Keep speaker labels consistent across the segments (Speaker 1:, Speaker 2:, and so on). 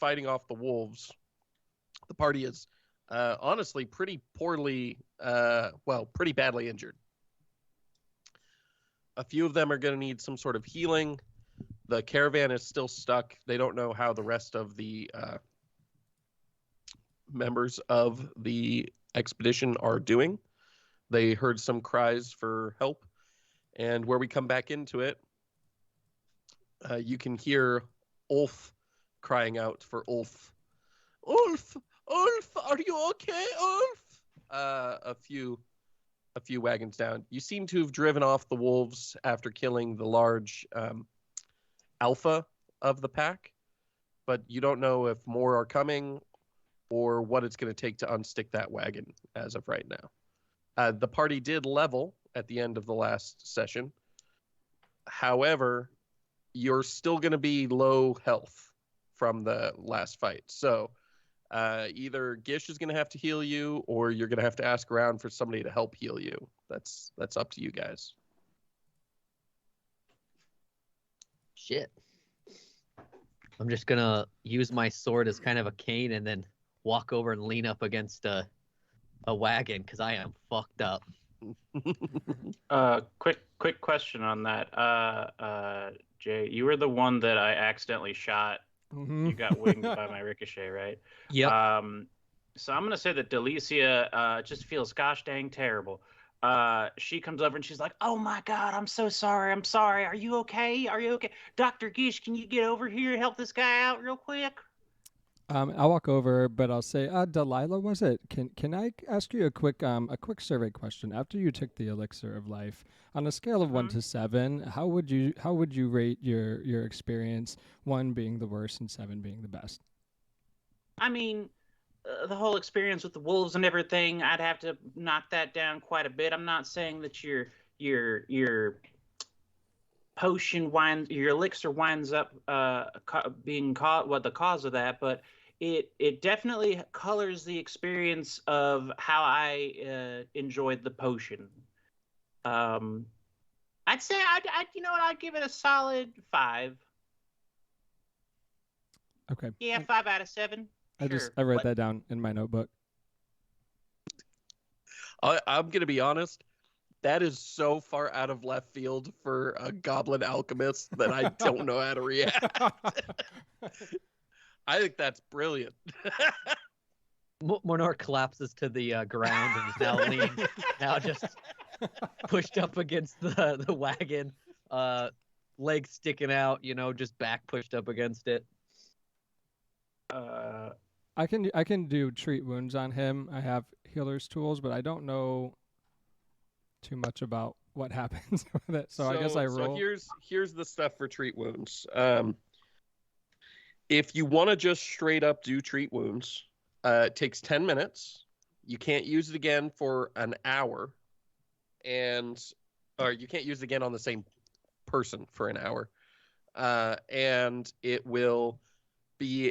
Speaker 1: fighting off the wolves, the party is honestly pretty poorly, pretty badly injured. A few of them are going to need some sort of healing. The caravan is still stuck. They don't know how the rest of the members of the expedition are doing. They heard some cries for help. And where we come back into it, you can hear Ulf crying out for Ulf. Ulf, Ulf, are you okay, Ulf? A few wagons down. You seem to have driven off the wolves after killing the large alpha of the pack, but you don't know if more are coming or what it's going to take to unstick that wagon as of right now. The party did level at the end of the last session. However, you're still going to be low health from the last fight. So either Gish is going to have to heal you, or you're going to have to ask around for somebody to help heal you. That's up to you guys.
Speaker 2: Shit. I'm just going to use my sword as kind of a cane and then walk over and lean up against a wagon, because I am fucked up.
Speaker 3: Quick question on that. Jay, you were the one that I accidentally shot. Mm-hmm. You got winged by my ricochet, right?
Speaker 2: Yep.
Speaker 3: So I'm gonna say that Delicia just feels gosh dang terrible. She comes over and she's like, "Oh my God, I'm so sorry. I'm sorry. Are you okay? Are you okay? Dr. Gish, can you get over here and help this guy out real quick?"
Speaker 4: I'll walk over, but I'll say, Delilah, was it? Can I ask you a quick survey question? After you took the elixir of life, on a scale of 1 to 7, how would you rate your experience? 1 being the worst and 7 being the best.
Speaker 3: I mean, the whole experience with the wolves and everything, I'd have to knock that down quite a bit. I'm not saying that your potion winds, your elixir winds up being the cause of that, but it definitely colors the experience of how I enjoyed the potion. I'd say I'd give it a solid 5.
Speaker 4: Okay.
Speaker 3: Yeah, 5 out of 7.
Speaker 4: I wrote that down in my notebook.
Speaker 1: I'm gonna be honest. That is so far out of left field for a goblin alchemist that I don't know how to react. I think that's brilliant.
Speaker 2: Monor collapses to the ground and is now just pushed up against the wagon, legs sticking out, just back pushed up against it.
Speaker 4: I can do treat wounds on him. I have healer's tools, but I don't know too much about what happens with it. So I guess I roll.
Speaker 1: So here's the stuff for treat wounds. If you want to just straight up do treat wounds, it takes 10 minutes. You can't use it again for an hour, or you can't use it again on the same person for an hour. And it will be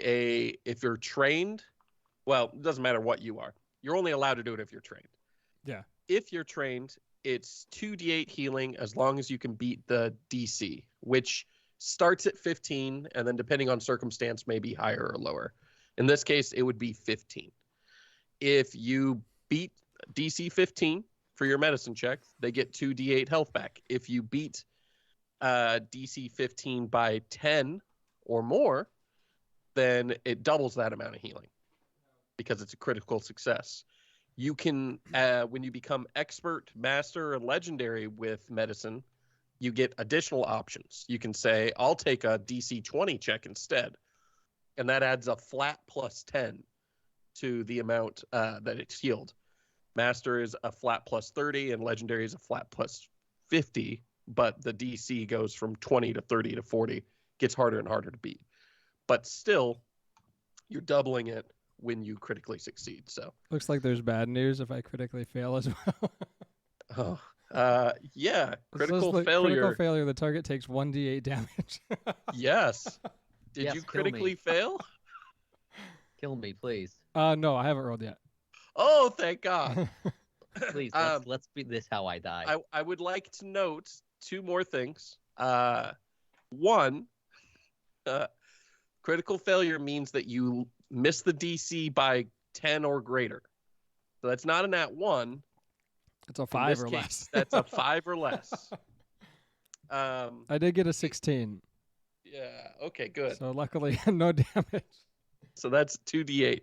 Speaker 1: if you're trained, well, it doesn't matter what you are. You're only allowed to do it if you're trained.
Speaker 4: Yeah.
Speaker 1: If you're trained, it's 2d8 healing as long as you can beat the DC, which starts at 15, and then depending on circumstance, may be higher or lower. In this case, it would be 15. If you beat DC 15 for your medicine check, they get 2d8 health back. If you beat DC 15 by 10 or more, then it doubles that amount of healing because it's a critical success. You can, when you become expert, master, or legendary with medicine, you get additional options. You can say, I'll take a DC 20 check instead. And that adds a flat plus 10 to the amount that it's healed. Master is a flat plus 30, and legendary is a flat plus 50. But the DC goes from 20 to 30 to 40. Gets harder and harder to beat. But still, you're doubling it when you critically succeed. So
Speaker 4: looks like there's bad news if I critically fail as well.
Speaker 1: Yeah, critical failure.
Speaker 4: Critical failure. The target takes 1d8 damage.
Speaker 1: Yes. Did
Speaker 2: yes,
Speaker 1: you critically fail?
Speaker 2: Kill me, please.
Speaker 4: No, I haven't rolled yet.
Speaker 1: Oh, thank God.
Speaker 2: Please, let's beat this how I die.
Speaker 1: I would like to note 2 more things. One, Critical failure means that you miss the DC by 10 or greater. So that's not a nat 1.
Speaker 4: It's a 5 or
Speaker 1: case,
Speaker 4: less.
Speaker 1: That's a 5 or less.
Speaker 4: I did get a 16.
Speaker 1: Yeah, okay, good.
Speaker 4: So luckily, no damage.
Speaker 1: So that's 2d8.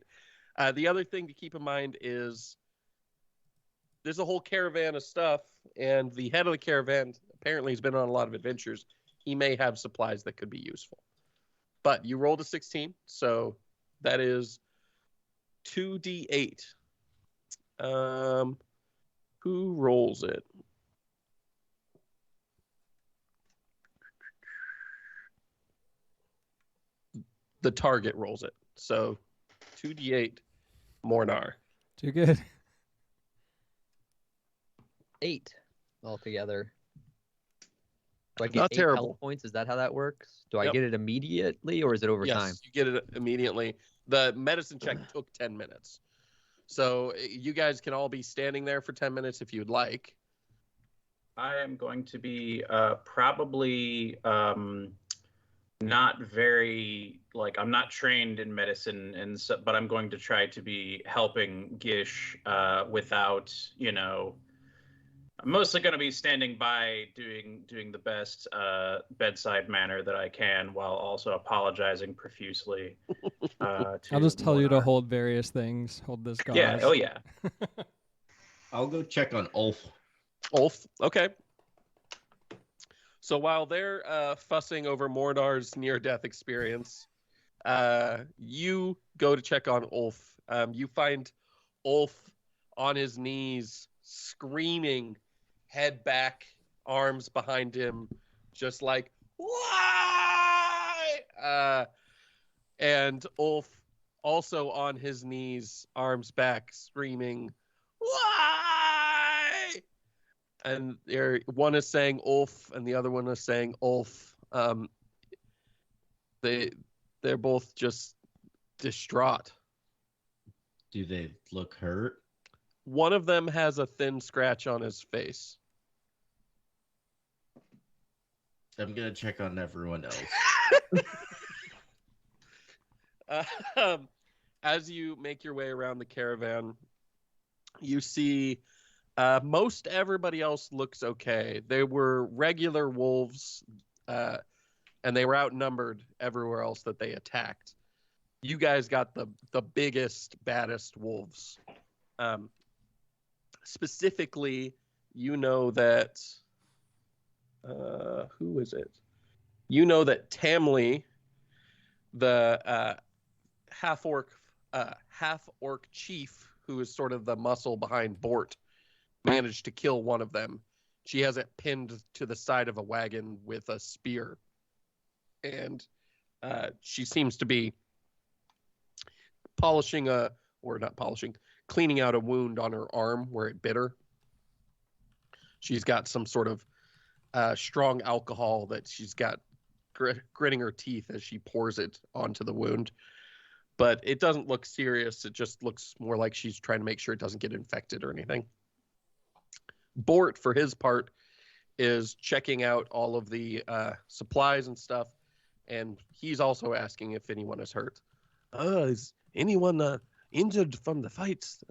Speaker 1: The other thing to keep in mind is there's a whole caravan of stuff, and the head of the caravan apparently has been on a lot of adventures. He may have supplies that could be useful. But you rolled a 16, so that is 2d8. Who rolls it? The target rolls it. So 2d8, Mornar.
Speaker 4: Too good.
Speaker 2: 8 altogether. Do I get
Speaker 1: Not
Speaker 2: 8
Speaker 1: terrible.
Speaker 2: health points? Is that how that works? Do I
Speaker 1: Yep.
Speaker 2: get it immediately or is it over time?
Speaker 1: Yes, you get it immediately. The medicine check took 10 minutes. So you guys can all be standing there for 10 minutes if you'd like.
Speaker 3: I am going to be probably not very I'm not trained in medicine, and so, but I'm going to try to be helping Gish without, I'm mostly going to be standing by, doing the best bedside manner that I can, while also apologizing profusely.
Speaker 4: I'll just tell you to
Speaker 3: Mornar.
Speaker 4: hold various things. Hold this gauze.
Speaker 3: Yeah. Oh yeah.
Speaker 5: I'll go check on Ulf.
Speaker 1: Ulf, okay. So while they're fussing over Mordar's near-death experience, you go to check on Ulf. You find Ulf on his knees, screaming, head back, arms behind him, just like, why? And Ulf also on his knees, arms back, screaming, why? And one is saying Ulf, and the other one is saying Ulf. They're both just distraught.
Speaker 5: Do they look hurt?
Speaker 1: One of them has a thin scratch on his face.
Speaker 5: I'm gonna check on everyone else.
Speaker 1: As you make your way around the caravan, you see most everybody else looks okay. They were regular wolves, and they were outnumbered everywhere else that they attacked. You guys got the biggest, baddest wolves. Specifically, you know that who is it? You know that Tamley, the half-orc chief, who is sort of the muscle behind Bort, managed to kill one of them. She has it pinned to the side of a wagon with a spear. And she seems to be cleaning out a wound on her arm where it bit her. She's got some sort of strong alcohol that she's got gritting her teeth as she pours it onto the wound. But it doesn't look serious. It just looks more like she's trying to make sure it doesn't get infected or anything. Bort, for his part, is checking out all of the supplies and stuff, and he's also asking if anyone is hurt. Is anyone injured from the fights?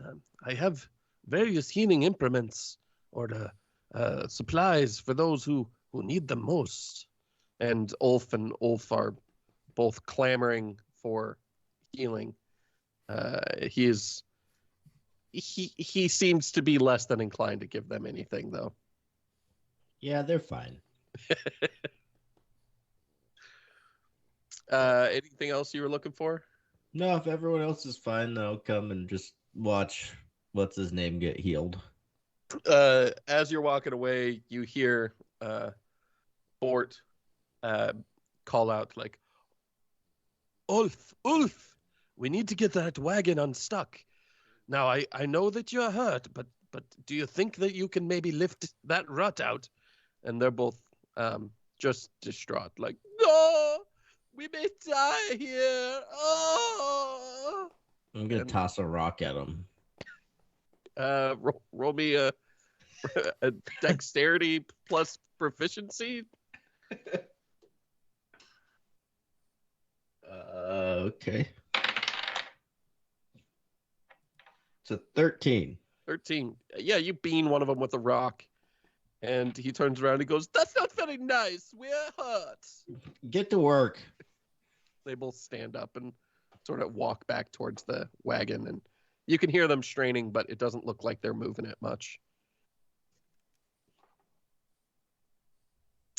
Speaker 1: I have various healing implements or the supplies for those who need them most. And Ulf and Ulf are both clamoring for healing. He seems to be less than inclined to give them anything, though.
Speaker 5: Yeah, they're fine.
Speaker 1: Anything else you were looking for?
Speaker 5: No, if everyone else is fine, then I'll come and just watch what's his name get healed.
Speaker 1: As you're walking away, you hear Bort call out like, Ulf, we need to get that wagon unstuck. Now, I know that you're hurt, but do you think that you can maybe lift that rut out? And they're both just distraught, like, no, we may die here. Oh.
Speaker 5: I'm gonna toss a rock at him.
Speaker 1: Roll me a dexterity plus proficiency.
Speaker 5: Okay. It's a 13.
Speaker 1: 13. Yeah, you bean one of them with a rock. And he turns around and goes, "That's not very nice. We're hurt."
Speaker 5: Get to work.
Speaker 1: They both stand up and sort of walk back towards the wagon. And you can hear them straining, but it doesn't look like they're moving it much.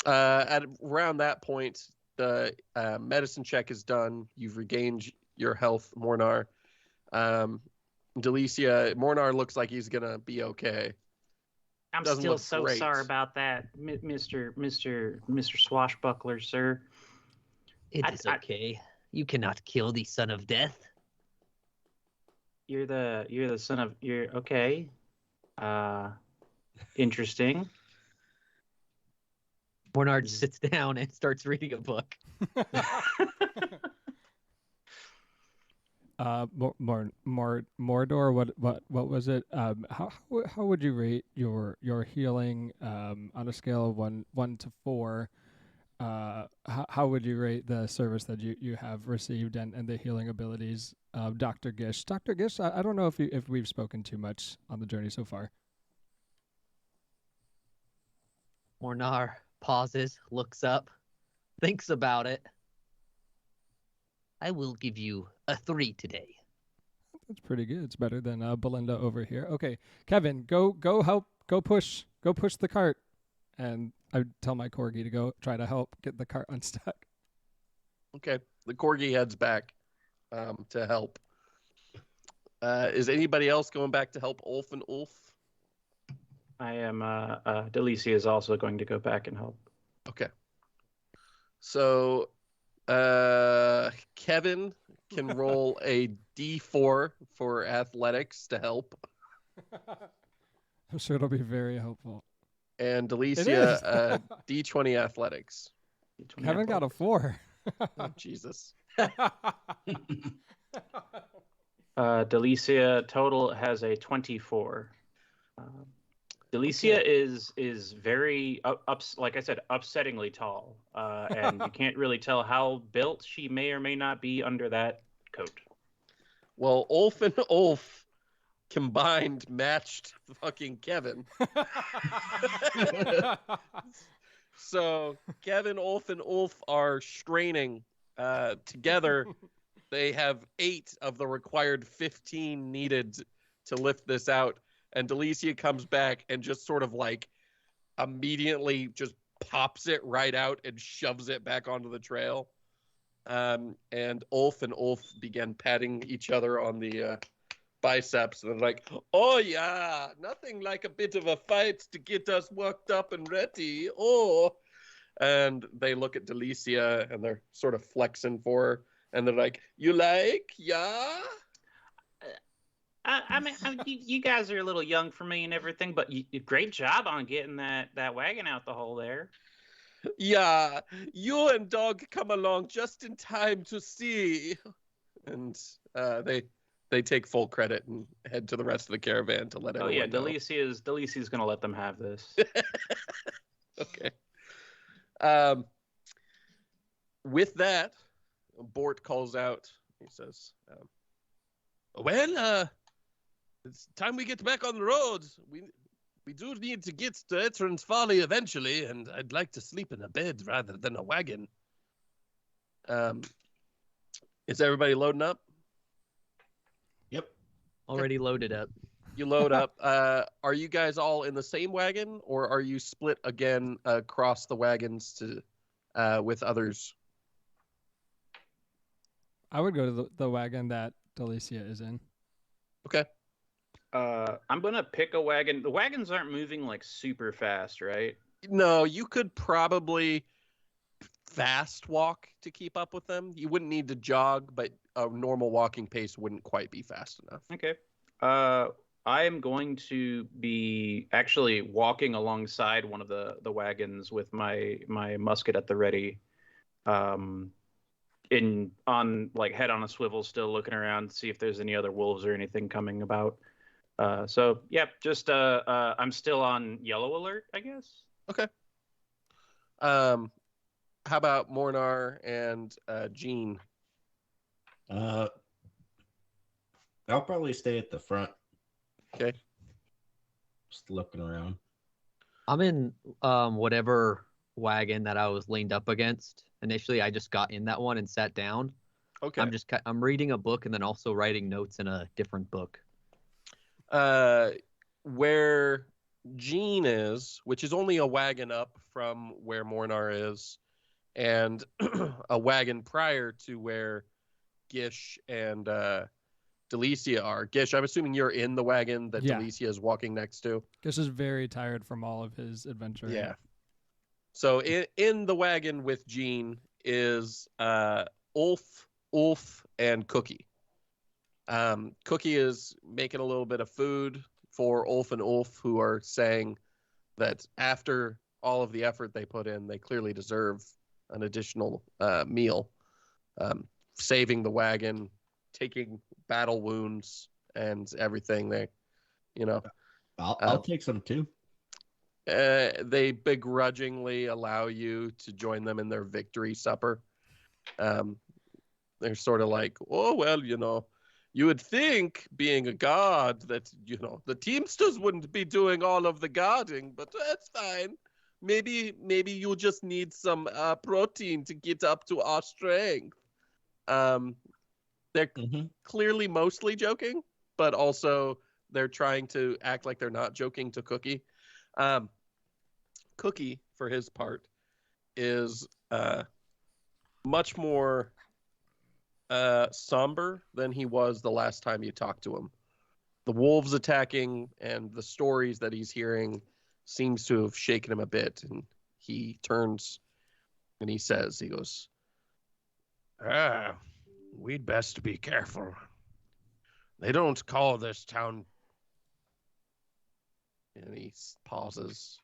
Speaker 1: At around that point, the medicine check is done. You've regained your health, Mornar. Delicia, Mornar looks like he's gonna be okay.
Speaker 3: I'm
Speaker 1: Doesn't
Speaker 3: still
Speaker 1: look
Speaker 3: so
Speaker 1: great.
Speaker 3: sorry about that, Mr. Swashbuckler, sir.
Speaker 2: It is okay. You cannot kill the son of death.
Speaker 3: You're the son of you're okay. Interesting.
Speaker 2: Bernard sits down and starts reading a book.
Speaker 4: Mordor, what was it? How would you rate your healing on a scale of 1 to 4? How would you rate the service that you have received and the healing abilities of Dr. Gish? Dr. Gish, I don't know if we've spoken too much on the journey so far.
Speaker 2: Mornar pauses, looks up, thinks about it. I will give you a 3 today.
Speaker 4: That's pretty good. It's better than Belinda over here. Okay, Kevin, go help, go push the cart. And I tell my corgi to go try to help get the cart unstuck.
Speaker 1: Okay, the corgi heads back to help. Is anybody else going back to help Ulf and Ulf?
Speaker 3: I am. Delicia is also going to go back and help.
Speaker 1: Okay. So, Kevin can roll a D4 for athletics to help,
Speaker 4: I'm sure it'll be very helpful.
Speaker 1: and Delicia D20 athletics.
Speaker 4: Kevin got a 4.
Speaker 1: Oh, Jesus.
Speaker 3: Delicia total has a 24. Delicia is very like I said, upsettingly tall, and you can't really tell how built she may or may not be under that coat.
Speaker 1: Well, Ulf and Ulf combined matched fucking Kevin. So Kevin, Ulf, and Ulf are straining together. They have 8 of the required 15 needed to lift this out. And Delicia comes back and just sort of like immediately just pops it right out and shoves it back onto the trail. And Ulf and Ulf begin patting each other on the biceps. And they're like, "Oh, yeah, nothing like a bit of a fight to get us worked up and ready. Oh." And they look at Delicia and they're sort of flexing for her. And they're like, "You like? Yeah?"
Speaker 3: I mean, you guys are a little young for me and everything, but great job on getting that wagon out the hole there.
Speaker 1: "Yeah, you and Dog come along just in time to see." And they take full credit and head to the rest of the caravan to let everyone know.
Speaker 3: Delicia's gonna let them have this.
Speaker 1: Okay. With that, Bort calls out. He says, "Well, it's time we get back on the road. We do need to get to Etran's Folly eventually, and I'd like to sleep in a bed rather than a wagon." Is everybody loading up?
Speaker 5: Yep.
Speaker 2: Already loaded up.
Speaker 1: You load up. Are you guys all in the same wagon, or are you split again across the wagons to with others?
Speaker 4: I would go to the wagon that Delicia is in.
Speaker 1: Okay.
Speaker 3: I'm gonna pick a wagon. The wagons aren't moving like super fast, right?
Speaker 1: No, you could probably fast walk to keep up with them. You wouldn't need to jog, but a normal walking pace wouldn't quite be fast enough.
Speaker 3: Okay. I am going to be actually walking alongside one of the wagons with my musket at the ready, on like head on a swivel, still looking around to see if there's any other wolves or anything coming about. So yeah, just I'm still on yellow alert, I guess.
Speaker 1: Okay. How about Mornar and Jean?
Speaker 5: Uh, I'll probably stay at the front.
Speaker 1: Okay.
Speaker 5: Just looking around.
Speaker 2: I'm in whatever wagon that I was leaned up against. Initially, I just got in that one and sat down.
Speaker 1: Okay.
Speaker 2: I'm reading a book and then also writing notes in a different book.
Speaker 1: Where Jean is, which is only a wagon up from where Mornar is, and a wagon prior to where Gish and Delicia are. Gish, I'm assuming you're in the wagon that
Speaker 4: Yeah.
Speaker 1: Delicia is walking next to.
Speaker 4: Gish is very tired from all of his adventuring.
Speaker 1: Yeah. So in the wagon with Jean is Ulf, and Cookie. Cookie is making a little bit of food for Ulf and Ulf, who are saying that after all of the effort they put in, they clearly deserve an additional meal. Saving the wagon, taking battle wounds and everything.
Speaker 5: I'll take some too.
Speaker 1: They begrudgingly allow you to join them in their victory supper. They're sort of like, oh, well, you would think, being a guard, that, the Teamsters wouldn't be doing all of the guarding, but that's fine. Maybe you'll just need some protein to get up to our strength. They're clearly mostly joking, but also they're trying to act like they're not joking to Cookie. Cookie, for his part, is much more somber than he was the last time you talked to him. The wolves attacking and the stories that he's hearing seems to have shaken him a bit, and he turns and he goes, we'd best be careful. They don't call this town. And he pauses,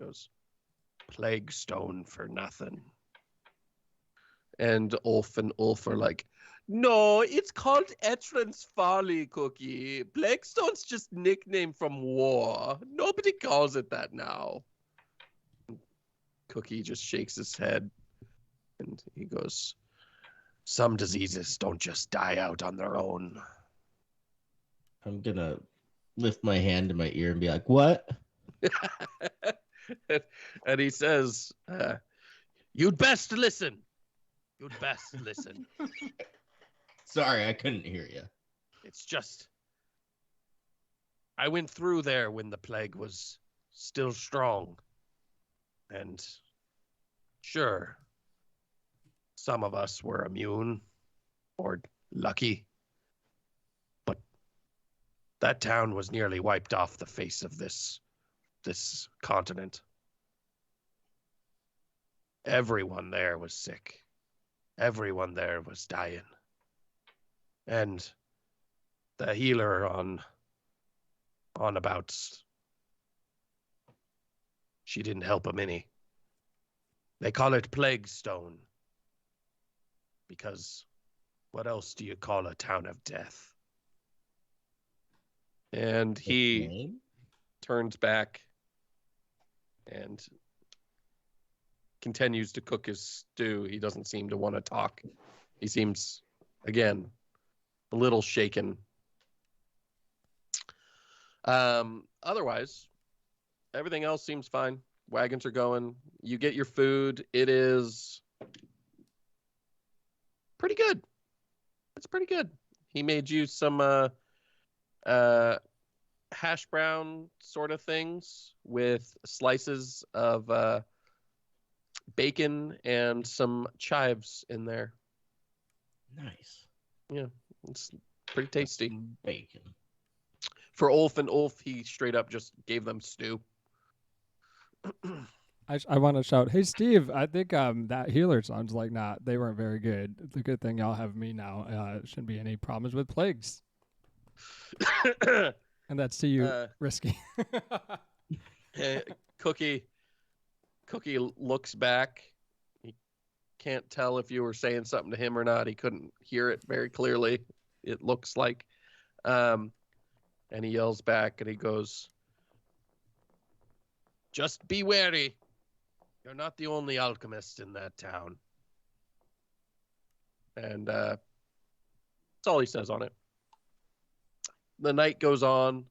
Speaker 1: goes, Plague Stone for nothing. And Ulf are like, no, it's called Etran's Folly, Cookie. Plaguestone's just nickname from war. Nobody calls it that now. Cookie just shakes his head and he goes, some diseases don't just die out on their own.
Speaker 5: I'm gonna lift my hand to my ear and be like, what?
Speaker 1: And he says, you'd best listen. You'd best listen.
Speaker 5: Sorry, I couldn't hear you.
Speaker 1: It's just, I went through there when the plague was still strong. And sure, some of us were immune or lucky. But that town was nearly wiped off the face of this continent. Everyone there was sick. Everyone there was dying. And the healer on abouts, she didn't help a many. They call it Plague Stone. Because what else do you call a town of death? And he turns back and continues to cook his stew. He doesn't seem to want to talk. He seems, again, a little shaken. Otherwise, everything else seems fine. Wagons are going. You get your food. It is pretty good. It's pretty good. He made you some hash brown sort of things with slices of bacon and some chives in there.
Speaker 5: Nice.
Speaker 1: Yeah, it's pretty tasty.
Speaker 5: Bacon.
Speaker 1: For Ulf and Ulf, he straight up just gave them stew.
Speaker 4: I want to shout, hey, Steve, I think that healer sounds like they weren't very good. It's a good thing y'all have me now. Shouldn't be any problems with plagues. And that's to you, Risky.
Speaker 1: Cookie looks back. He can't tell if you were saying something to him or not. He couldn't hear it very clearly, it looks like. And he yells back and he goes, just be wary. You're not the only alchemist in that town. And all he says on it. The night goes on.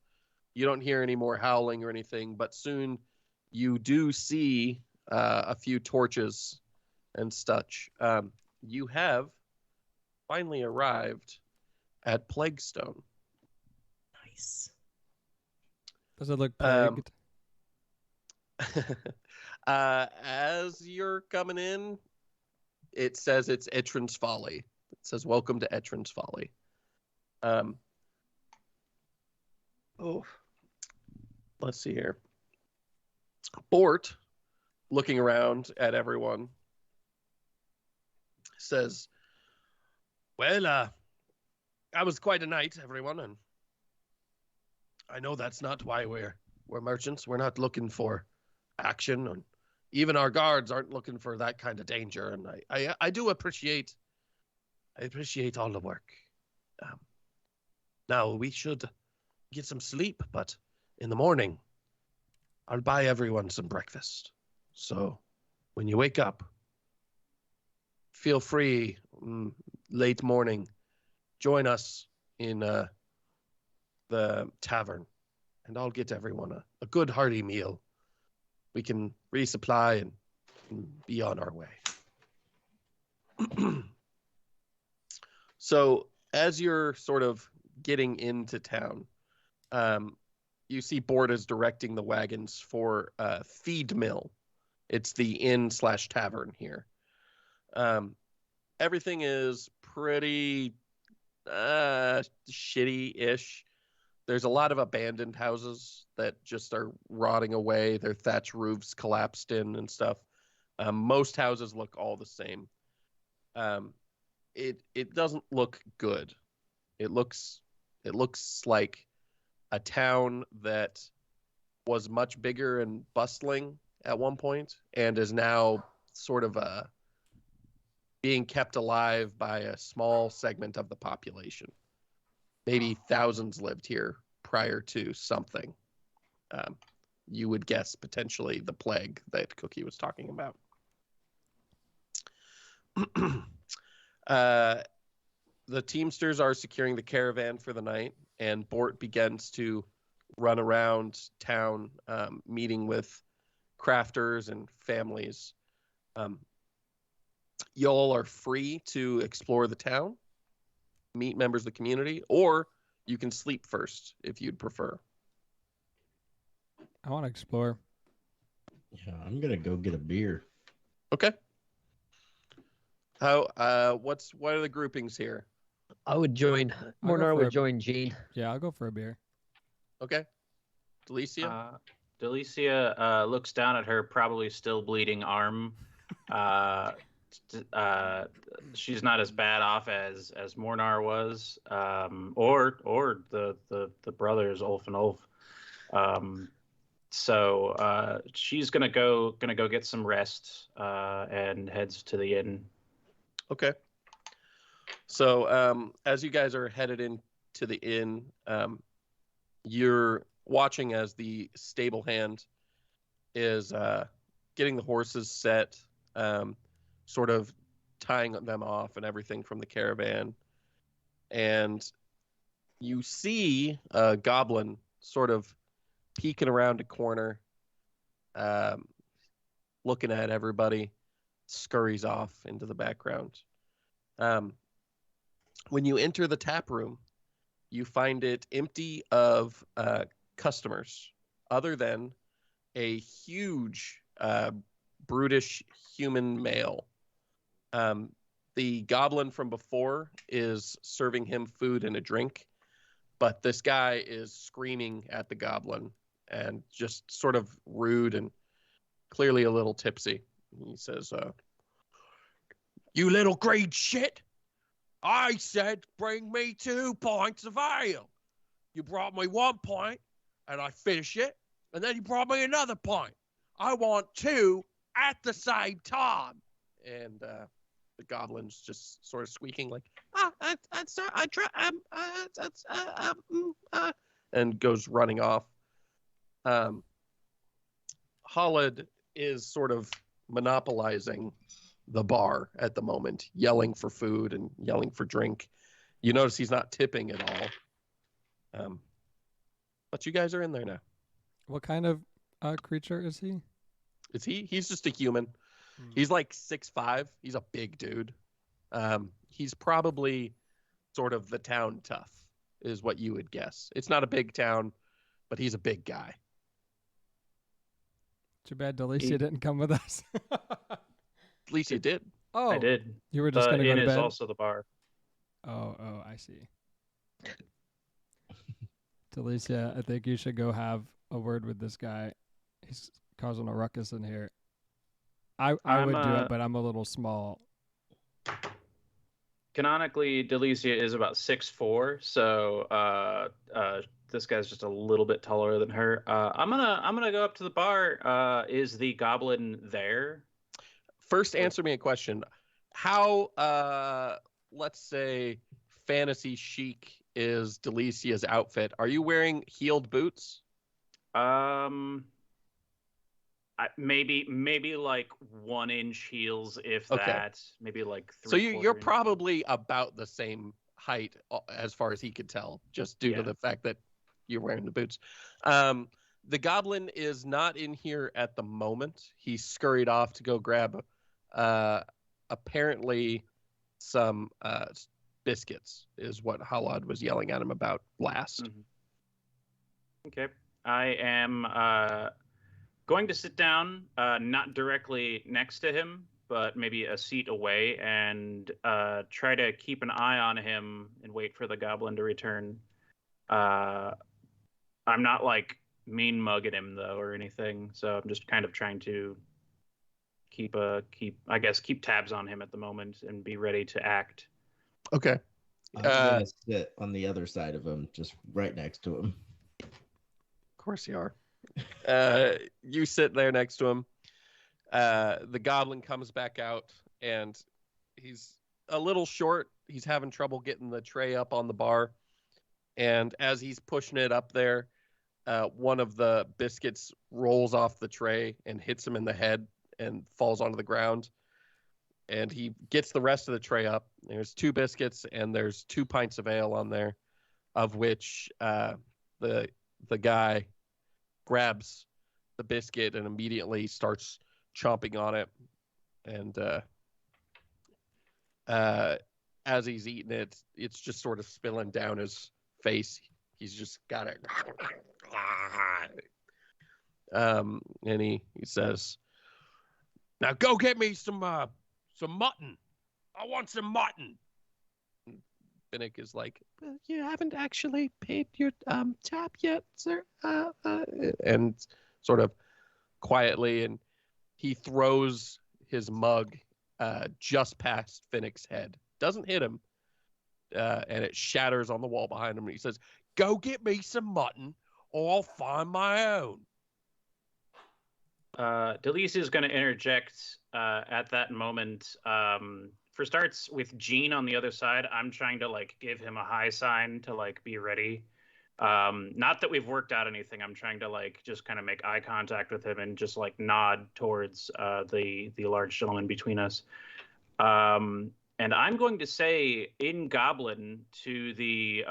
Speaker 1: You don't hear any more howling or anything, but soon you do see a few torches and such. You have finally arrived at Plaguestone.
Speaker 5: Nice.
Speaker 4: Does it look plagued?
Speaker 1: As you're coming in, it says it's Etrin's Folly. It says, "Welcome to Etrin's Folly." Let's see here. Bort, looking around at everyone, says, "Well, that was quite a night, everyone, and I know that's not why we're merchants. We're not looking for action, and even our guards aren't looking for that kind of danger. And I do appreciate all the work. Now we should get some sleep, but in the morning, I'll buy everyone some breakfast. So when you wake up, feel free, late morning, join us in the tavern, and I'll get everyone a good hearty meal. We can resupply and be on our way." So as you're sort of getting into town, you see Bort is directing the wagons for Feed Mill. It's the inn/tavern here. Everything is pretty shitty-ish. There's a lot of abandoned houses that just are rotting away. Their thatch roofs collapsed in and stuff. Most houses look all the same. It doesn't look good. It looks like a town that was much bigger and bustling at one point and is now sort of being kept alive by a small segment of the population. Maybe thousands lived here prior to something. You would guess potentially the plague that Cookie was talking about. The Teamsters are securing the caravan for the night, and Bort begins to run around town, meeting with crafters and families. Y'all are free to explore the town, meet members of the community, or you can sleep first if you'd prefer.
Speaker 4: I want to explore.
Speaker 5: Yeah, I'm gonna go get a beer.
Speaker 1: Okay. What are the groupings here?
Speaker 2: I would join.
Speaker 4: I'll go
Speaker 2: Mornar
Speaker 4: for
Speaker 2: would
Speaker 4: a-
Speaker 2: join Gene.
Speaker 4: Yeah, I'll go for a beer.
Speaker 1: Okay. Delicia?
Speaker 3: Delicia looks down at her probably still bleeding arm. She's not as bad off as Mornar was, or the brothers Ulf and Ulf. So she's gonna go get some rest and heads to the inn.
Speaker 1: Okay. So as you guys are headed into the inn, you're watching as the stable hand is getting the horses set, sort of tying them off and everything from the caravan. And you see a goblin sort of peeking around a corner, looking at everybody, scurries off into the background. When you enter the tap room, you find it empty of customers, other than a huge, brutish human male. The goblin from before is serving him food and a drink, but this guy is screaming at the goblin and just sort of rude and clearly a little tipsy. He says, "You little green shit! I said bring me 2 pints of ale. You brought me 1 pint, and I finished it, and then you brought me another pint. I want 2 at the same time." And the goblin's just sort of squeaking like, I'm sorry, I try, and goes running off. Hollid is sort of monopolizing the bar at the moment, yelling for food and yelling for drink. You notice he's not tipping at all. But you guys are in there now.
Speaker 4: What kind of creature is he?
Speaker 1: Is he? He's just a human. He's like 6'5". He's a big dude. He's probably sort of the town tough, is what you would guess. It's not a big town, but he's a big guy.
Speaker 4: Too bad Delicia didn't come with us.
Speaker 1: At least you did.
Speaker 4: Oh,
Speaker 3: I did.
Speaker 4: You were just going to go
Speaker 3: inn
Speaker 4: to
Speaker 3: is
Speaker 4: bed?
Speaker 3: also the bar.
Speaker 4: Oh, I see. Delicia, I think you should go have a word with this guy. He's causing a ruckus in here. I would do it, but I'm a little small.
Speaker 3: Canonically, Delicia is about 6'4", so this guy's just a little bit taller than her. I'm gonna go up to the bar. Is the goblin there?
Speaker 1: First, answer me a question. How, let's say, fantasy chic is Delicia's outfit? Are you wearing heeled boots?
Speaker 3: Maybe like 1-inch heels, if
Speaker 1: Okay.
Speaker 3: that. Maybe like 3/4
Speaker 1: So you're
Speaker 3: inch.
Speaker 1: probably about the same height as far as he could tell, just due to the fact that you're wearing the boots. The goblin is not in here at the moment. He scurried off to go grab apparently some biscuits, is what Halad was yelling at him about last.
Speaker 3: Mm-hmm. Okay. I am going to sit down, not directly next to him, but maybe a seat away, and try to keep an eye on him and wait for the goblin to return. I'm not like mean mugging him though or anything, so I'm just kind of trying to keep tabs on him at the moment and be ready to act.
Speaker 1: Okay.
Speaker 5: I'm gonna sit on the other side of him, just right next to him.
Speaker 1: Of course you are. You sit there next to him. The goblin comes back out, and he's a little short. He's having trouble getting the tray up on the bar. And as he's pushing it up there, one of the biscuits rolls off the tray and hits him in the head and falls onto the ground. And he gets the rest of the tray up. There's 2 biscuits, and there's 2 pints of ale on there, of which the guy grabs the biscuit and immediately starts chomping on it. And as he's eating it, it's just sort of spilling down his face. He's just got it. And he says, "Now go get me some mutton. I want some mutton." Finnick is like, "You haven't actually paid your tab yet, sir." And sort of quietly, and he throws his mug just past Finnick's head. Doesn't hit him, and it shatters on the wall behind him. And he says, "Go get me some mutton, or I'll find my own."
Speaker 3: Delicia is going to interject at that moment. For starts, with Gene on the other side, I'm trying to like give him a high sign to like be ready. Not that we've worked out anything. I'm trying to like just kind of make eye contact with him and just like nod towards the large gentleman between us. And I'm going to say in Goblin to the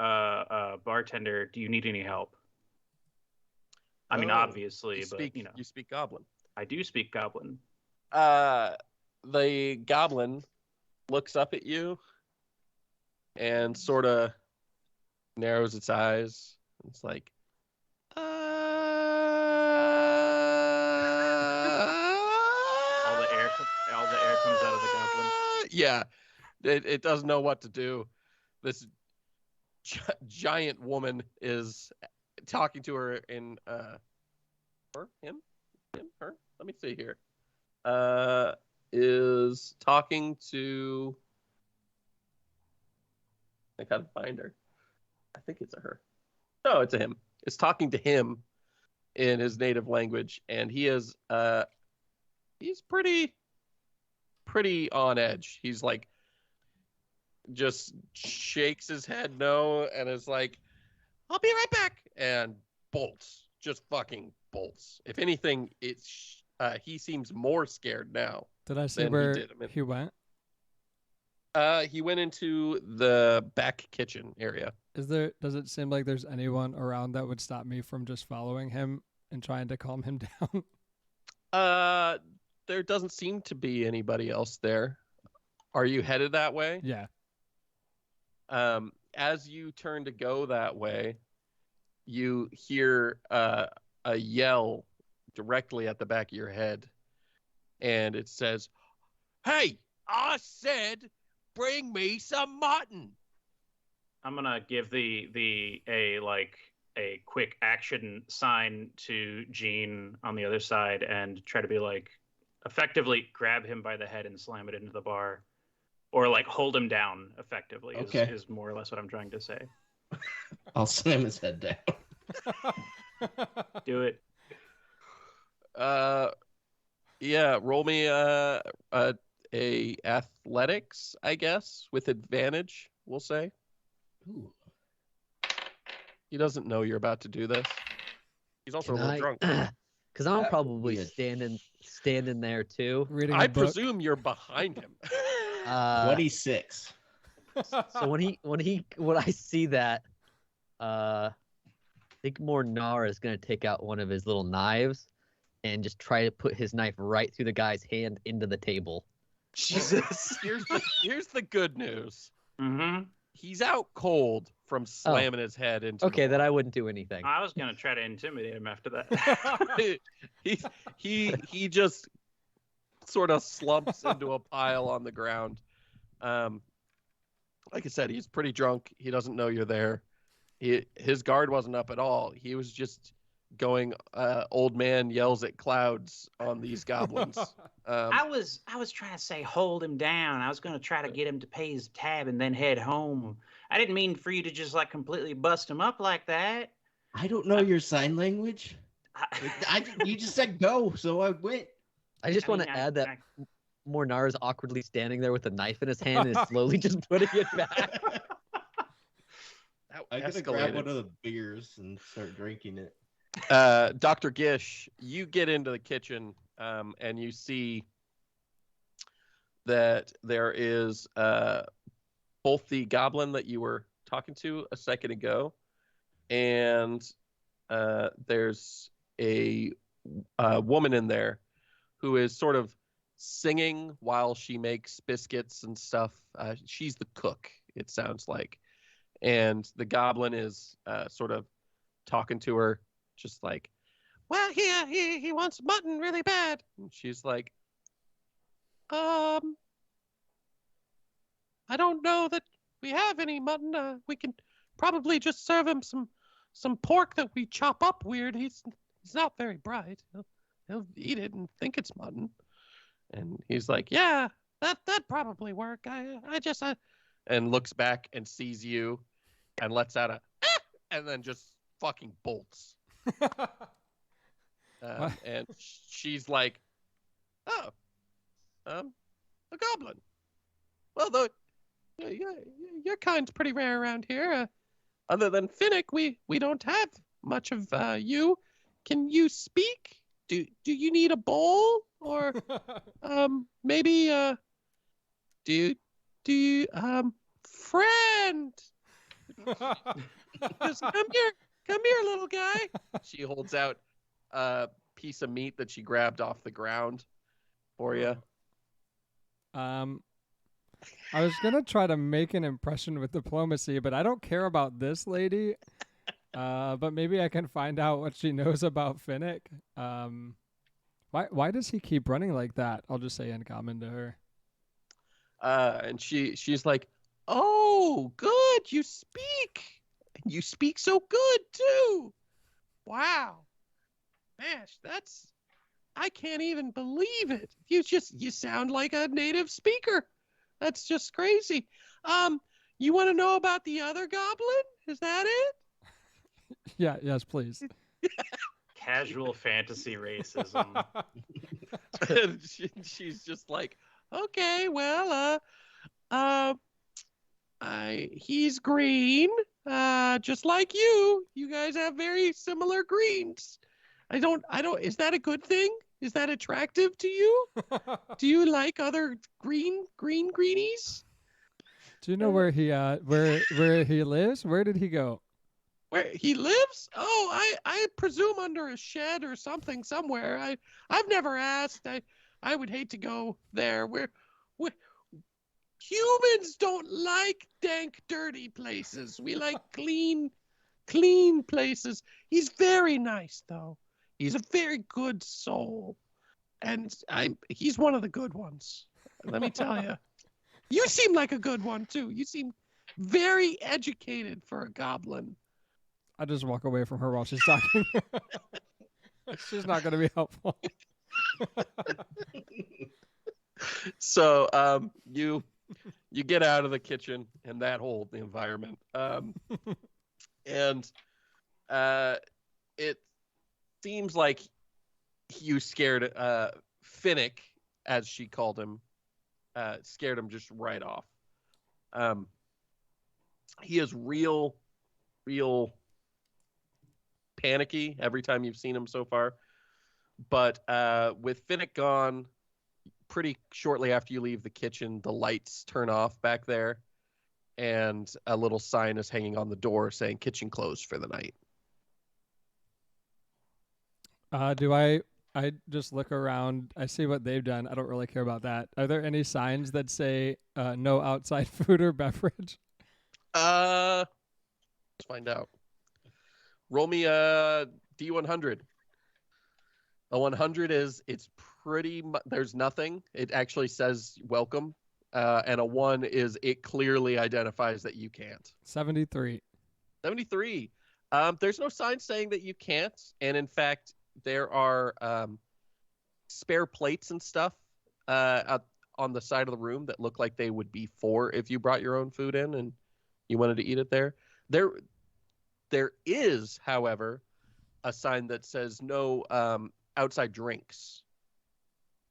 Speaker 3: bartender, "Do you need any help?" I mean, obviously, but you know,
Speaker 1: you speak Goblin.
Speaker 3: I do speak Goblin.
Speaker 1: The goblin looks up at you and sort of narrows its eyes. It's like,
Speaker 3: All the air comes out of the goblin.
Speaker 1: Yeah, it doesn't know what to do. This giant woman is talking to her in her. Let me see here. Is talking to. I gotta find her. I think it's a her. No, it's a him. It's talking to him in his native language, and he is he's pretty on edge. He's like just shakes his head no and is like, "I'll be right back," and bolts. Just fucking bolts. If anything, it's he seems more scared now.
Speaker 4: Did I see
Speaker 1: than
Speaker 4: where
Speaker 1: he did a minute.
Speaker 4: he went?
Speaker 1: He went into the back kitchen area.
Speaker 4: Does it seem like there's anyone around that would stop me from just following him and trying to calm him down?
Speaker 1: There doesn't seem to be anybody else there. Are you headed that way?
Speaker 4: Yeah.
Speaker 1: As you turn to go that way, you hear a yell directly at the back of your head, and it says, "Hey, I said, bring me some mutton."
Speaker 3: I'm gonna give a quick action sign to Gene on the other side and try to be like, effectively grab him by the head and slam it into the bar, or like hold him down. Effectively, is more or less what I'm trying to say.
Speaker 5: I'll slam his head down.
Speaker 3: Do it.
Speaker 1: Yeah. Roll me a athletics, I guess, with advantage. We'll say.
Speaker 5: Ooh.
Speaker 1: He doesn't know you're about to do this. He's also a little drunk.
Speaker 2: Because I'm
Speaker 5: That
Speaker 2: probably
Speaker 5: would
Speaker 2: standing there too.
Speaker 4: Reading
Speaker 1: I
Speaker 4: a book.
Speaker 1: presume you're behind him.
Speaker 5: 26.
Speaker 2: So when I see that, I think Mornar is gonna take out one of his little knives and just try to put his knife right through the guy's hand into the table.
Speaker 3: Jesus.
Speaker 1: Here's the good news.
Speaker 3: Mm-hmm.
Speaker 1: He's out cold from slamming his head into.
Speaker 2: Okay, then I wouldn't do anything.
Speaker 3: I was gonna try to intimidate him after that.
Speaker 1: he just sort of slumps into a pile on the ground. Like I said, he's pretty drunk. He doesn't know you're there. His guard wasn't up at all. He was just going, old man yells at clouds on these goblins.
Speaker 3: I was trying to say hold him down. I was gonna try to get him to pay his tab and then head home. I didn't mean for you to just like completely bust him up like that.
Speaker 5: I don't know your sign language. You just said go, so I went.
Speaker 2: I just want to add that Mornar is awkwardly standing there with a knife in his hand and slowly just putting it back.
Speaker 5: I'm gonna grab one of the beers and start drinking it.
Speaker 1: Dr. Gish, you get into the kitchen and you see that there is both the goblin that you were talking to a second ago, and there's a woman in there who is sort of singing while she makes biscuits and stuff. She's the cook, it sounds like. And the goblin is sort of talking to her, just like, well, he wants mutton really bad. And she's like, I don't know that we have any mutton. We can probably just serve him some pork that we chop up weird. He's not very bright. He'll eat it and think it's mutton. And he's like, yeah, that'd probably work. I just and looks back and sees you and lets out a and then just fucking bolts. And she's like, oh, a goblin. Well, though, your kind's pretty rare around here. Other than Finnick, we don't have much of you. Can you speak? Do you need a bowl? Or maybe do you friend? Just come here, little guy. She holds out a piece of meat that she grabbed off the ground for you.
Speaker 4: I was gonna try to make an impression with diplomacy, but I don't care about this lady. But maybe I can find out what she knows about Finnick. Why does he keep running like that? I'll just say in common to her.
Speaker 1: And she's like, oh, good, you speak. You speak so good too. Wow. Mash, I can't even believe it. You sound like a native speaker. That's just crazy. You want to know about the other goblin? Is that it?
Speaker 4: Yes, please.
Speaker 3: Casual fantasy racism.
Speaker 1: She's just like, okay, well, he's green, just like you. You guys have very similar greens. I don't. Is that a good thing? Is that attractive to you? Do you like other greenies?
Speaker 4: Do you know where he lives? Where did he go?
Speaker 1: Where he lives? Oh, I presume under a shed or something somewhere. I've never asked. I would hate to go there. We humans don't like dank, dirty places. We like clean places. He's very nice, though. He's a very good soul, and he's one of the good ones. Let me tell you. You seem like a good one too. You seem very educated for a goblin.
Speaker 4: I just walk away from her while she's talking. She's not going to be helpful.
Speaker 1: So you get out of the kitchen and that whole environment, and it seems like you scared Finnick, as she called him, scared him just right off. He is real panicky every time you've seen him so far. But with Finnick gone, pretty shortly after you leave the kitchen, the lights turn off back there, and a little sign is hanging on the door saying "Kitchen closed for the night."
Speaker 4: Do I just look around. I see what they've done. I don't really care about that. Are there any signs that say no outside food or beverage?
Speaker 1: Let's find out. Roll me a D100. A 100 it's pretty much, there's nothing. It actually says welcome. And a 1 is it clearly identifies that you can't.
Speaker 4: 73.
Speaker 1: 73. There's no sign saying that you can't. And in fact, there are spare plates and stuff on the side of the room that look like they would be for if you brought your own food in and you wanted to eat it there. There is, however, a sign that says no outside drinks.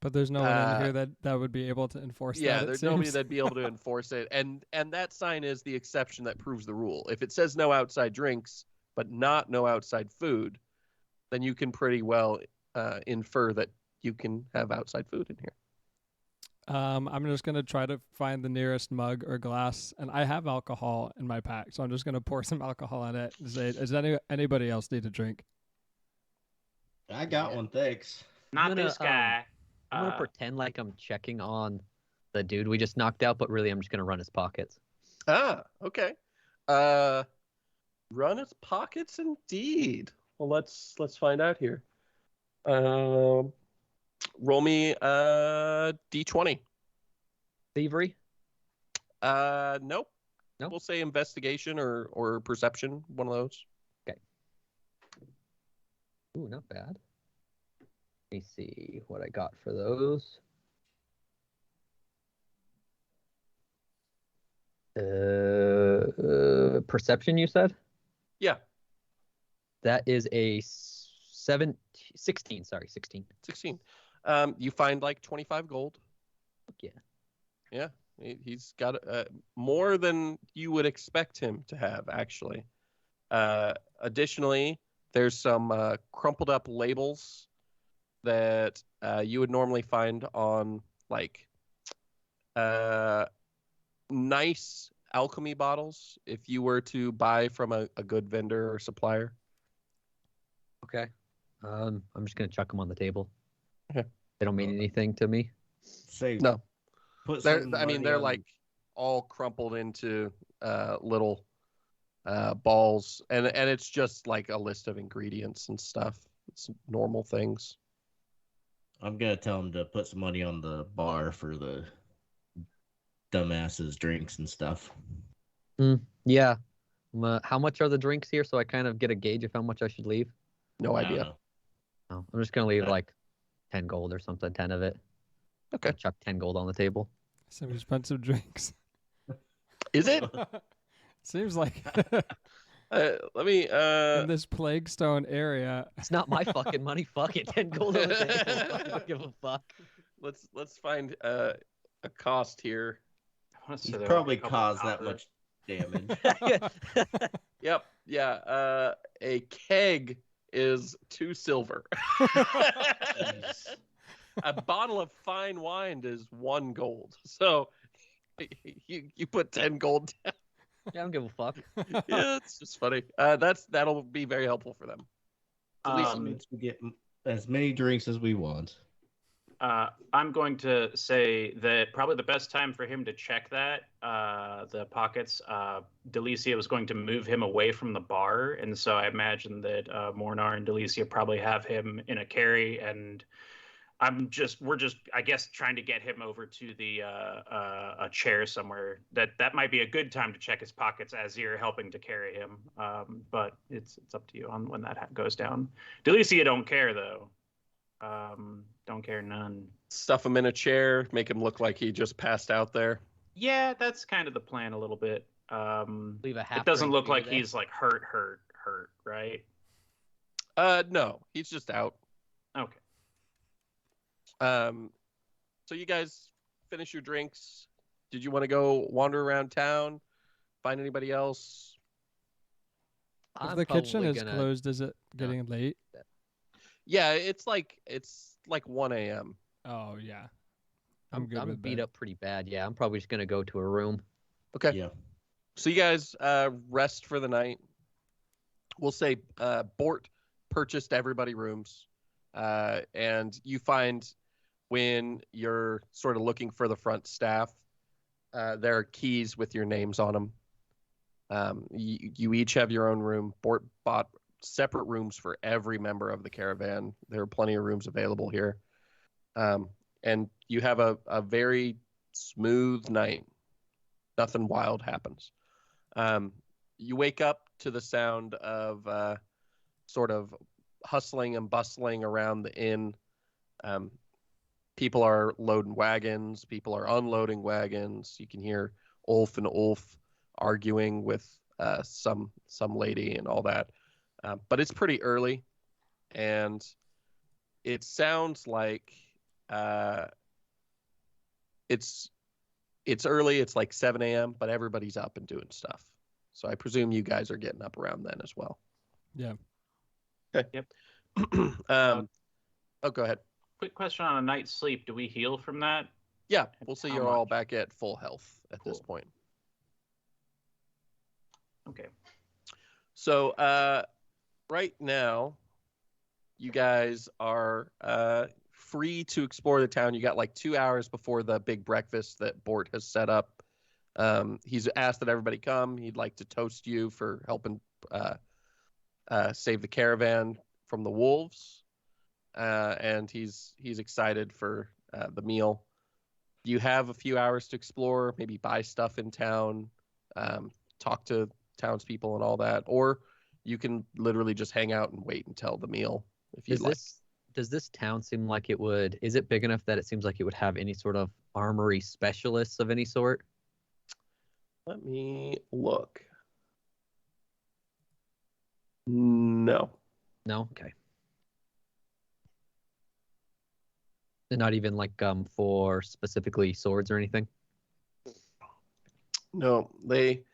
Speaker 4: But there's no one in here that would be able to enforce that.
Speaker 1: Yeah, there's nobody that'd be able to enforce it. And that sign is the exception that proves the rule. If it says no outside drinks, but not no outside food, then you can pretty well infer that you can have outside food in here.
Speaker 4: I'm just going to try to find the nearest mug or glass, and I have alcohol in my pack, so I'm just going to pour some alcohol in it and say, does anybody else need a drink?
Speaker 5: I got one, thanks.
Speaker 3: Not this guy.
Speaker 2: I'm going to pretend like I'm checking on the dude we just knocked out, but really I'm just going to run his pockets.
Speaker 1: Ah, okay. Run his pockets indeed. Well, let's find out here. Roll me D20.
Speaker 2: Thievery?
Speaker 1: Nope.
Speaker 2: Nope.
Speaker 1: We'll say investigation or perception, one of those.
Speaker 2: Okay. Ooh, not bad. Let me see what I got for those. Perception, you said?
Speaker 1: Yeah.
Speaker 2: That is a 16. 16.
Speaker 1: 16. You find like 25 gold.
Speaker 2: Yeah.
Speaker 1: Yeah. He's got more than you would expect him to have, actually. Additionally, there's some crumpled up labels that you would normally find on like nice alchemy bottles if you were to buy from a good vendor or supplier.
Speaker 2: Okay. I'm just gonna chuck them on the table.
Speaker 1: Okay.
Speaker 2: They don't mean anything to me.
Speaker 5: Say
Speaker 1: No. They're
Speaker 5: on...
Speaker 1: like all crumpled into little balls, and it's just like a list of ingredients and stuff. It's normal things.
Speaker 5: I'm gonna tell him to put some money on the bar for the dumbasses drinks and stuff.
Speaker 2: Yeah. How much are the drinks here, so I kind of get a gauge of how much I should leave?
Speaker 1: No idea.
Speaker 2: Oh, I'm just gonna leave like 10 gold or something, 10 of it.
Speaker 1: Okay.
Speaker 2: I'll chuck 10 gold on the table.
Speaker 4: Some expensive drinks.
Speaker 1: Is it?
Speaker 4: Seems like
Speaker 1: Let me
Speaker 4: in this plague stone area.
Speaker 2: It's not my fucking money. Fuck it. 10 gold on the table. I don't give a fuck.
Speaker 1: Let's find a cost here.
Speaker 5: He's probably caused that much damage.
Speaker 1: Yep. Yeah. A keg is 2 silver. A bottle of fine wine is 1 gold. So You put 10 gold down.
Speaker 2: Yeah, I don't give a fuck.
Speaker 1: Yeah, it's just funny. That'll be very helpful for them.
Speaker 5: At least it means we get as many drinks as we want.
Speaker 3: I'm going to say that probably the best time for him to check that, the pockets, Delicia was going to move him away from the bar. And so I imagine that Mornar and Delicia probably have him in a carry. And we're just, I guess, trying to get him over to the a chair somewhere. That might be a good time to check his pockets as you're helping to carry him. But it's up to you on when that goes down. Delicia don't care, though. Don't care none.
Speaker 1: Stuff him in a chair, make him look like he just passed out there.
Speaker 3: Yeah, that's kind of the plan a little bit.
Speaker 2: Leave a half.
Speaker 3: It doesn't look like
Speaker 2: there.
Speaker 3: he's like hurt, right?
Speaker 1: No, he's just out.
Speaker 3: Okay.
Speaker 1: So you guys finish your drinks. Did you want to go wander around town, find anybody else?
Speaker 4: If the kitchen is closed, is it getting late?
Speaker 1: Yeah, it's like 1 a.m.
Speaker 4: Oh yeah,
Speaker 2: I'm beat up pretty bad. Yeah, I'm probably just gonna go to a room.
Speaker 1: Okay.
Speaker 5: Yeah.
Speaker 1: So you guys rest for the night. We'll say Bort purchased everybody rooms, and you find when you're sort of looking for the front staff, there are keys with your names on them. You each have your own room. Bort bought separate rooms for every member of the caravan. There are plenty of rooms available here. And you have a very smooth night. Nothing wild happens. You wake up to the sound of sort of hustling and bustling around the inn. People are loading wagons. People are unloading wagons. You can hear Ulf and Ulf arguing with some lady and all that. But it's pretty early, and it sounds like it's early. It's like 7 a.m., but everybody's up and doing stuff. So I presume you guys are getting up around then as well.
Speaker 4: Yeah.
Speaker 1: Okay.
Speaker 3: Yep.
Speaker 1: Go ahead.
Speaker 3: Quick question on a night's sleep. Do we heal from that?
Speaker 1: Yeah, we'll say
Speaker 3: How
Speaker 1: you're all
Speaker 3: much?
Speaker 1: back at full health at this
Speaker 3: Cool.
Speaker 1: point.
Speaker 3: Okay.
Speaker 1: So right now, you guys are free to explore the town. You got like 2 hours before the big breakfast that Bort has set up. He's asked that everybody come. He'd like to toast you for helping save the caravan from the wolves. And he's excited for the meal. You have a few hours to explore, maybe buy stuff in town, talk to townspeople and all that, or you can literally just hang out and wait until the meal if you'd like.
Speaker 2: Does this town seem like it would? Is it big enough that it seems like it would have any sort of armory specialists of any sort?
Speaker 1: Let me look. No.
Speaker 2: No. Okay. And not even like for specifically swords or anything.
Speaker 1: No, they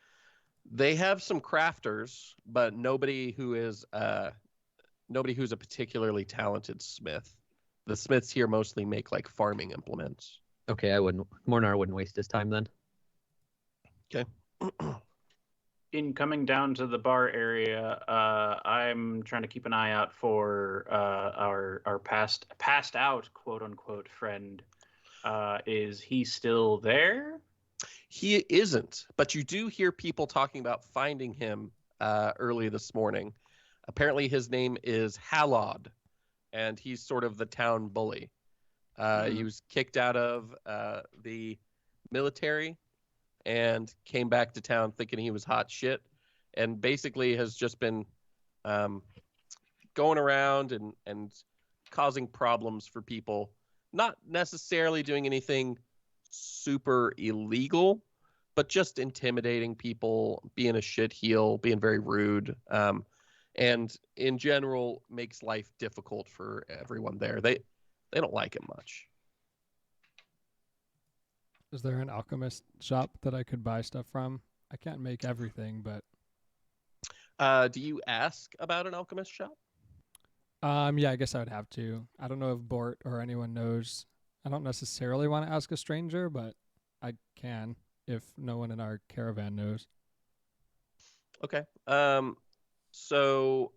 Speaker 1: have some crafters, but nobody who's a particularly talented smith. The smiths here mostly make like farming implements.
Speaker 2: Okay, Mornar wouldn't waste his time then.
Speaker 1: Okay.
Speaker 3: In coming down to the bar area, I'm trying to keep an eye out for our passed out quote unquote friend. Is he still there?
Speaker 1: He isn't, but you do hear people talking about finding him early this morning. Apparently his name is Halod, and he's sort of the town bully. He was kicked out of the military and came back to town thinking he was hot shit, and basically has just been going around and causing problems for people, not necessarily doing anything super illegal, but just intimidating people, being a shit heel, being very rude, and in general makes life difficult for everyone there. They don't like him much.
Speaker 4: Is there an alchemist shop that I could buy stuff from? I can't make everything, but
Speaker 1: do you ask about an alchemist shop?
Speaker 4: yeah, I guess I would have to. I don't know if Bort or anyone knows. I don't necessarily want to ask a stranger, but I can. if no one in our caravan knows.
Speaker 1: Okay. So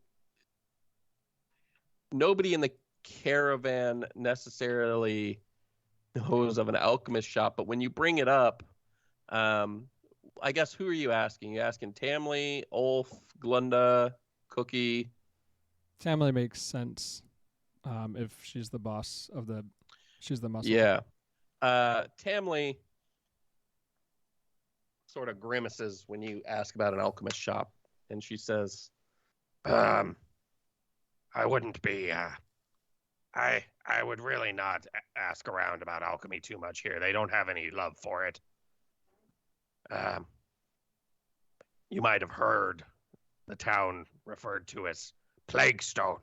Speaker 1: nobody in the caravan necessarily knows of an alchemist shop, but when you bring it up, I guess who are you asking? You asking Tamley, Ulf, Glunda, Cookie?
Speaker 4: Family makes sense. If she's the boss of she's the muscle.
Speaker 1: Yeah. Tamley sort of grimaces when you ask about an alchemist shop, and she says, I wouldn't be, I would really not ask around about alchemy too much here. They don't have any love for it. You might have heard the town referred to as Plague Stone.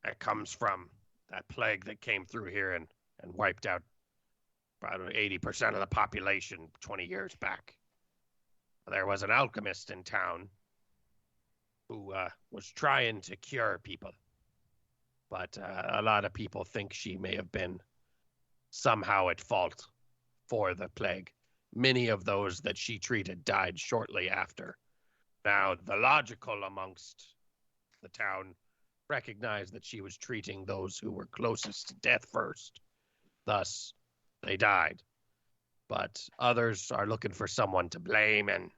Speaker 1: That comes from that plague that came through here and wiped out about 80% of the population 20 years back. There was an alchemist in town who was trying to cure people. But a lot of people think she may have been somehow at fault for the plague. Many of those that she treated died shortly after. Now, the logical amongst the town recognized that she was treating those who were closest to death first. Thus, they died. But others are looking for someone to blame, and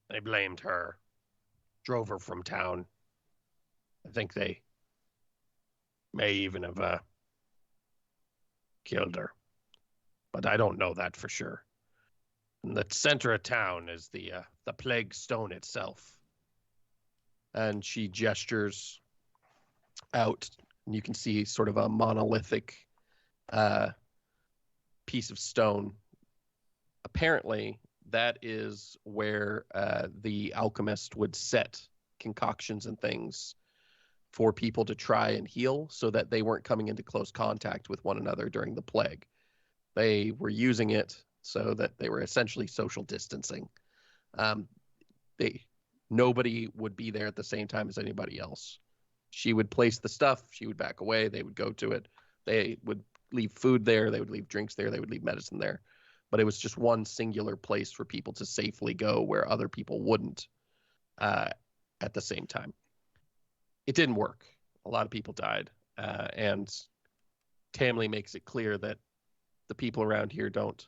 Speaker 1: they blamed her, drove her from town. I think they may even have killed her. But I don't know that for sure. In the center of town is the plague stone itself. And she gestures out, and you can see sort of a monolithic piece of stone. Apparently, that is where the alchemist would set concoctions and things for people to try and heal so that they weren't coming into close contact with one another during the plague. They were using it so that they were essentially social distancing. Nobody would be there at the same time as anybody else. She would place the stuff, she would back away, they would go to it. They would leave food there, they would leave drinks there, they would leave medicine there. But it was just one singular place for people to safely go where other people wouldn't at the same time. It didn't work. A lot of people died. And Tamley makes it clear that the people around here don't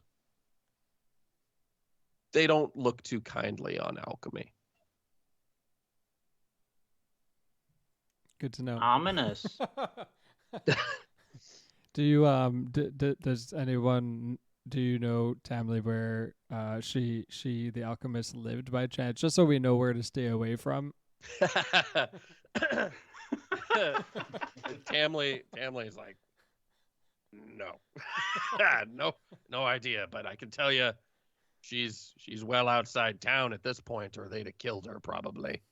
Speaker 1: look too kindly on alchemy.
Speaker 4: Good to know.
Speaker 3: Ominous.
Speaker 4: Do you does anyone, do you know, Tamley, where she the alchemist lived by chance, just so we know where to stay away from?
Speaker 1: Tamley's like, no idea, but I can tell you she's well outside town at this point, or they'd have killed her probably.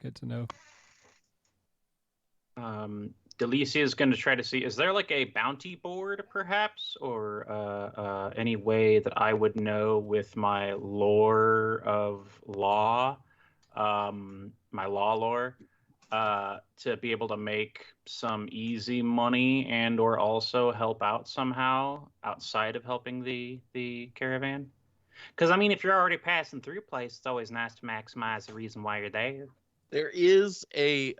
Speaker 4: Good to know.
Speaker 3: Delicia is going to try to see, is there like a bounty board perhaps, or any way that I would know with my lore of law, my law lore, to be able to make some easy money and or also help out somehow outside of helping the caravan? Because I mean, if you're already passing through a place, it's always nice to maximize the reason why you're there.
Speaker 1: There is a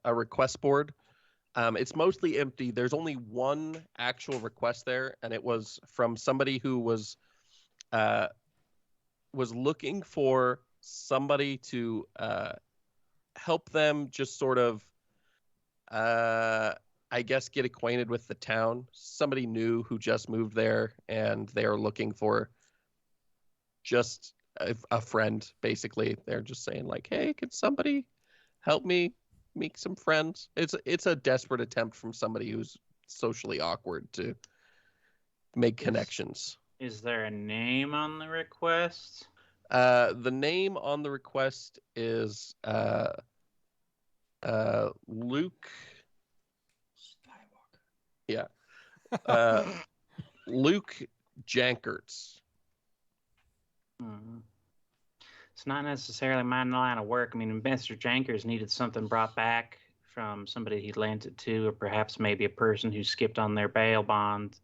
Speaker 1: request board. It's mostly empty. There's only one actual request there, and it was from somebody who was looking for somebody to help them just sort of, I guess, get acquainted with the town. Somebody new who just moved there, and they are looking for just a friend, basically. They're just saying like, hey, could somebody help me make some friends? It's a desperate attempt from somebody who's socially awkward to make connections.
Speaker 3: Is there a name on the request?
Speaker 1: The name on the request is Luke Skywalker. Yeah. Luke Jankerts.
Speaker 3: It's not necessarily my line of work. I mean, Mr. Jankers needed something brought back from somebody he lent it to, or perhaps maybe a person who skipped on their bail bond,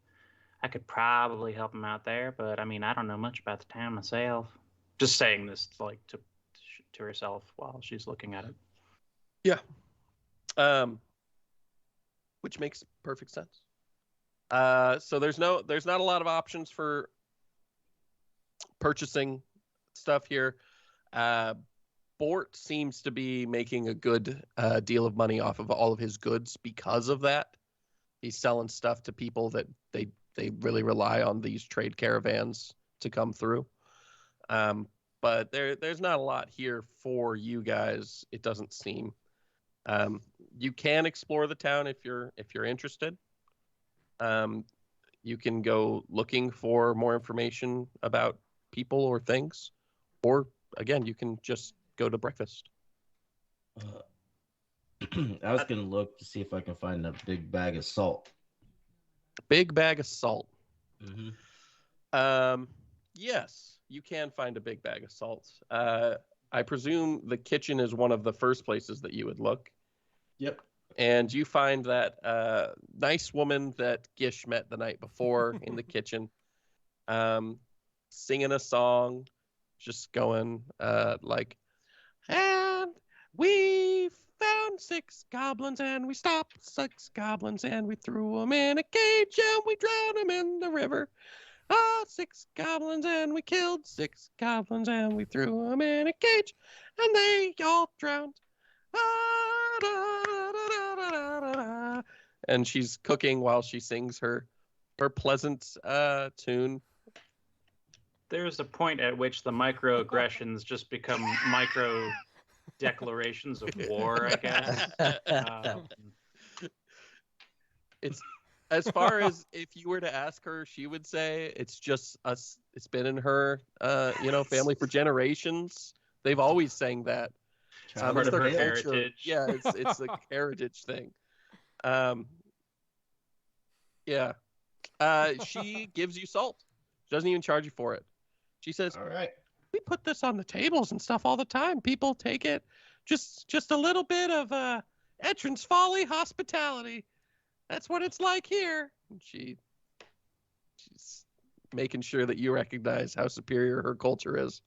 Speaker 3: I could probably help him out there. But I mean, I don't know much about the town myself. Just saying this like to herself while she's looking at it.
Speaker 1: Yeah. Which makes perfect sense. So there's not a lot of options for purchasing stuff here. Bort seems to be making a good deal of money off of all of his goods because of that. He's selling stuff to people that they really rely on these trade caravans to come through. But there's not a lot here for you guys. It doesn't seem. You can explore the town if you're interested. You can go looking for more information about people or things, or again, you can just go to breakfast.
Speaker 5: I was gonna look to see if I can find a big bag of salt.
Speaker 1: Big bag of salt.
Speaker 5: Mm-hmm.
Speaker 1: Yes, you can find a big bag of salt. I presume the kitchen is one of the first places that you would look.
Speaker 5: Yep.
Speaker 1: And you find that nice woman that Gish met the night before in the kitchen, singing a song, just going like, and we found 6 goblins and we stopped 6 goblins and we threw them in a cage and we drowned them in the river. 6 goblins and we killed 6 goblins and we threw them in a cage and they all drowned. And she's cooking while she sings her pleasant tune.
Speaker 3: There's a point at which the microaggressions just become micro declarations of war, I guess.
Speaker 1: It's as far as if you were to ask her, she would say it's just us. It's been in her, family for generations. They've always sang that.
Speaker 3: Part of her heritage.
Speaker 1: Yeah, it's a heritage thing. Yeah. She gives you salt. She doesn't even charge you for it. She says,
Speaker 5: "All right,
Speaker 1: we put this on the tables and stuff all the time. People take it. Just a little bit of entrance folly hospitality. That's what it's like here." And she's making sure that you recognize how superior her culture is.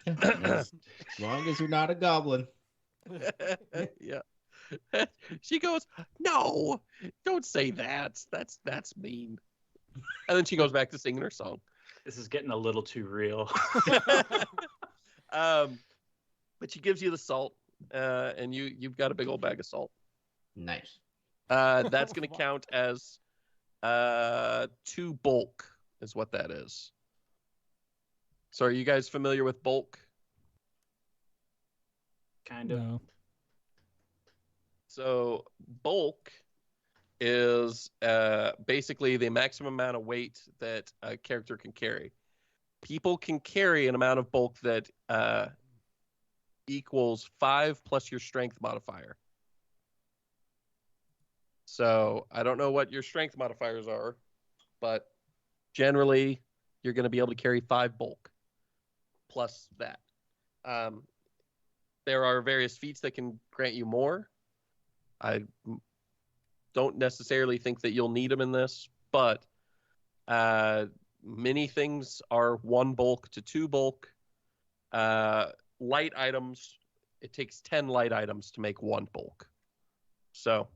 Speaker 5: as long as you're not a goblin."
Speaker 1: Yeah. She goes, "No, don't say that. That's mean." And then she goes back to singing her song.
Speaker 3: This is getting a little too real.
Speaker 1: But she gives you the salt, and you've got a big old bag of salt.
Speaker 5: Nice.
Speaker 1: That's going to count as 2 bulk, is what that is. So are you guys familiar with bulk?
Speaker 3: Kind of.
Speaker 4: No.
Speaker 1: So bulk is basically the maximum amount of weight that a character can carry. People can carry an amount of bulk that equals 5 plus your strength modifier. So I don't know what your strength modifiers are, but generally you're going to be able to carry 5 bulk plus that. There are various feats that can grant you more. I don't necessarily think that you'll need them in this, but many things are 1 bulk to 2 bulk. Light items, it takes 10 light items to make 1 bulk. So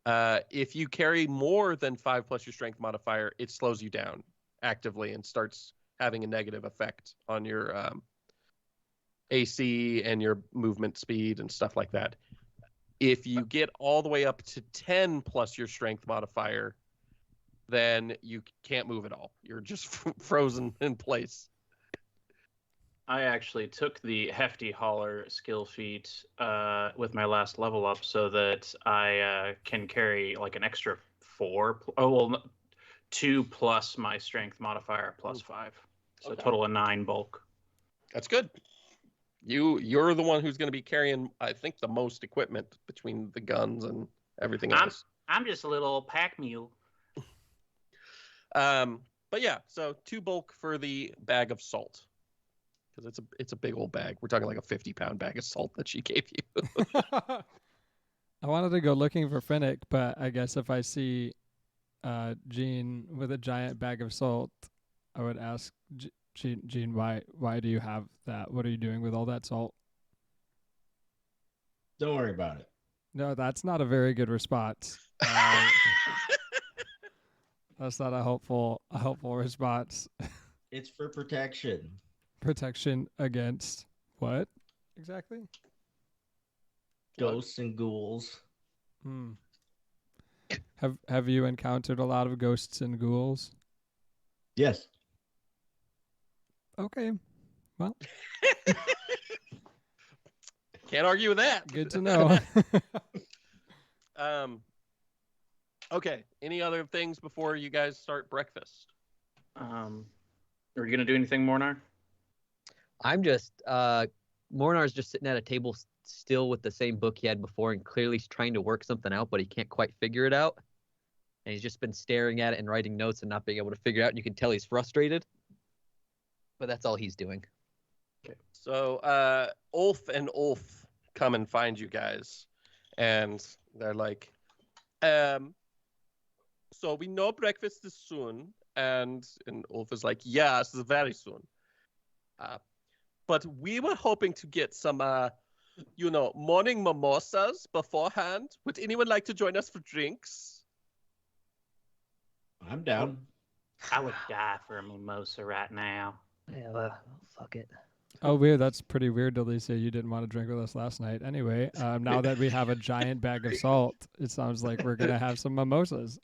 Speaker 1: if you carry more than 5 plus your strength modifier, it slows you down actively and starts having a negative effect on your AC and your movement speed and stuff like that. If you get all the way up to 10 plus your strength modifier, then you can't move at all. You're just frozen in place.
Speaker 3: I actually took the Hefty Hauler skill feat with my last level up so that I can carry like an extra 2 plus my strength modifier plus 5. So
Speaker 1: Okay.
Speaker 3: Total of 9 bulk.
Speaker 1: That's good. You're the one who's going to be carrying, I think, the most equipment between the guns and everything else.
Speaker 3: I'm just a little pack mule.
Speaker 1: But yeah, so 2 bulk for the bag of salt. Because it's a big old bag. We're talking like a 50-pound bag of salt that she gave you.
Speaker 4: I wanted to go looking for Finnick, but I guess if I see Gene with a giant bag of salt, I would ask Gene, why do you have that? What are you doing with all that salt?
Speaker 5: Don't worry about it.
Speaker 4: No, that's not a very good response. That's not a helpful response.
Speaker 5: It's for protection.
Speaker 4: Protection against what exactly?
Speaker 5: Ghosts and ghouls.
Speaker 4: Hmm. Have you encountered a lot of ghosts and ghouls?
Speaker 5: Yes.
Speaker 4: Okay. Well,
Speaker 1: Can't argue with that.
Speaker 4: good to know.
Speaker 1: Okay. Any other things before you guys start breakfast?
Speaker 3: Are you gonna do anything, Mornar?
Speaker 2: I'm just Mornar's just sitting at a table still with the same book he had before, and clearly he's trying to work something out, but he can't quite figure it out. And he's just been staring at it and writing notes and not being able to figure it out. And you can tell he's frustrated. But that's all he's doing.
Speaker 1: Okay. So Ulf and Ulf come and find you guys, and they're like, so we know breakfast is soon, and Ulf is like, yes, very soon. But we were hoping to get some, morning mimosas beforehand. Would anyone like to join us for drinks?
Speaker 5: I'm down.
Speaker 3: I would die for a mimosa right now.
Speaker 2: Yeah, well, fuck it.
Speaker 4: Oh, weird. That's pretty weird, Alicia. You didn't want to drink with us last night. Anyway, now that we have a giant bag of salt, it sounds like we're going to have some mimosas.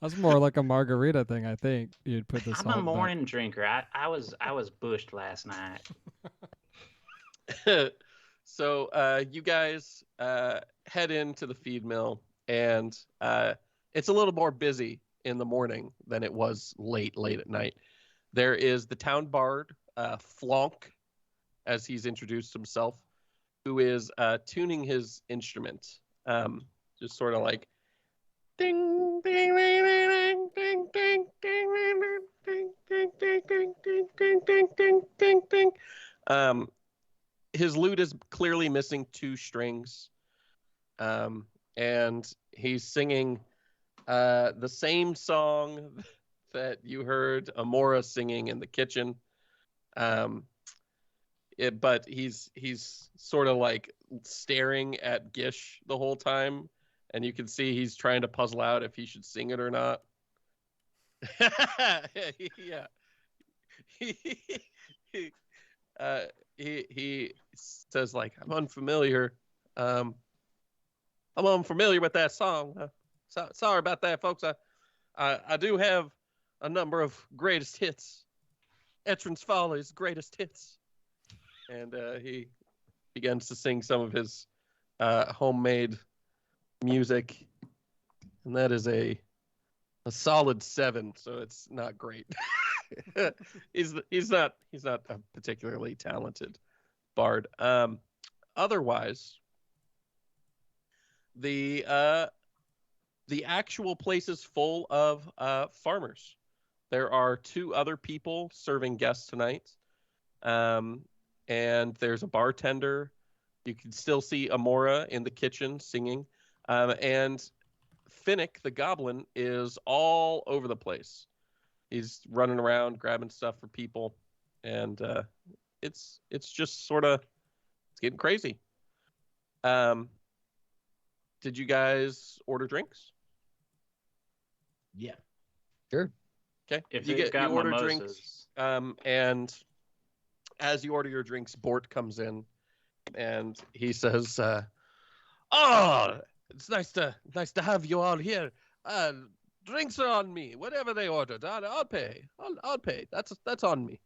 Speaker 4: That's more like a margarita thing, I think. You'd put the salt
Speaker 3: I'm a morning drinker. I was bushed last night.
Speaker 1: So you guys head into the feed mill, and it's a little more busy in the morning than it was late at night. There is the town bard, Flonk, as he's introduced himself, who is tuning his instrument, just sort of like ding ding ding ding ding ding ding ding ding ding ding ding ding ding ding ding ding. His lute is clearly missing 2 strings, and he's singing the same song that you heard Amora singing in the kitchen. But he's sort of like staring at Gish the whole time, and you can see he's trying to puzzle out if he should sing it or not. Yeah. He says, like, I'm unfamiliar with that song. Sorry about that, folks. I do have a number of greatest hits. Etrin's Follies, greatest hits. And he begins to sing some of his homemade music. And that is a solid 7, so it's not great. he's not a particularly talented bard. Otherwise, the actual place is full of farmers. There are 2 other people serving guests tonight, and there's a bartender. You can still see Amora in the kitchen singing, and Finnick the goblin is all over the place. He's running around grabbing stuff for people, and it's just sort of, it's getting crazy. Did you guys order drinks?
Speaker 5: Yeah.
Speaker 2: Sure.
Speaker 1: Okay.
Speaker 3: If
Speaker 1: you order
Speaker 3: mimosas.
Speaker 1: drinks, and as you order your drinks, Bort comes in, and he says, "Oh, it's nice to have you all here. Drinks are on me. Whatever they ordered, I'll pay. I'll pay. That's on me."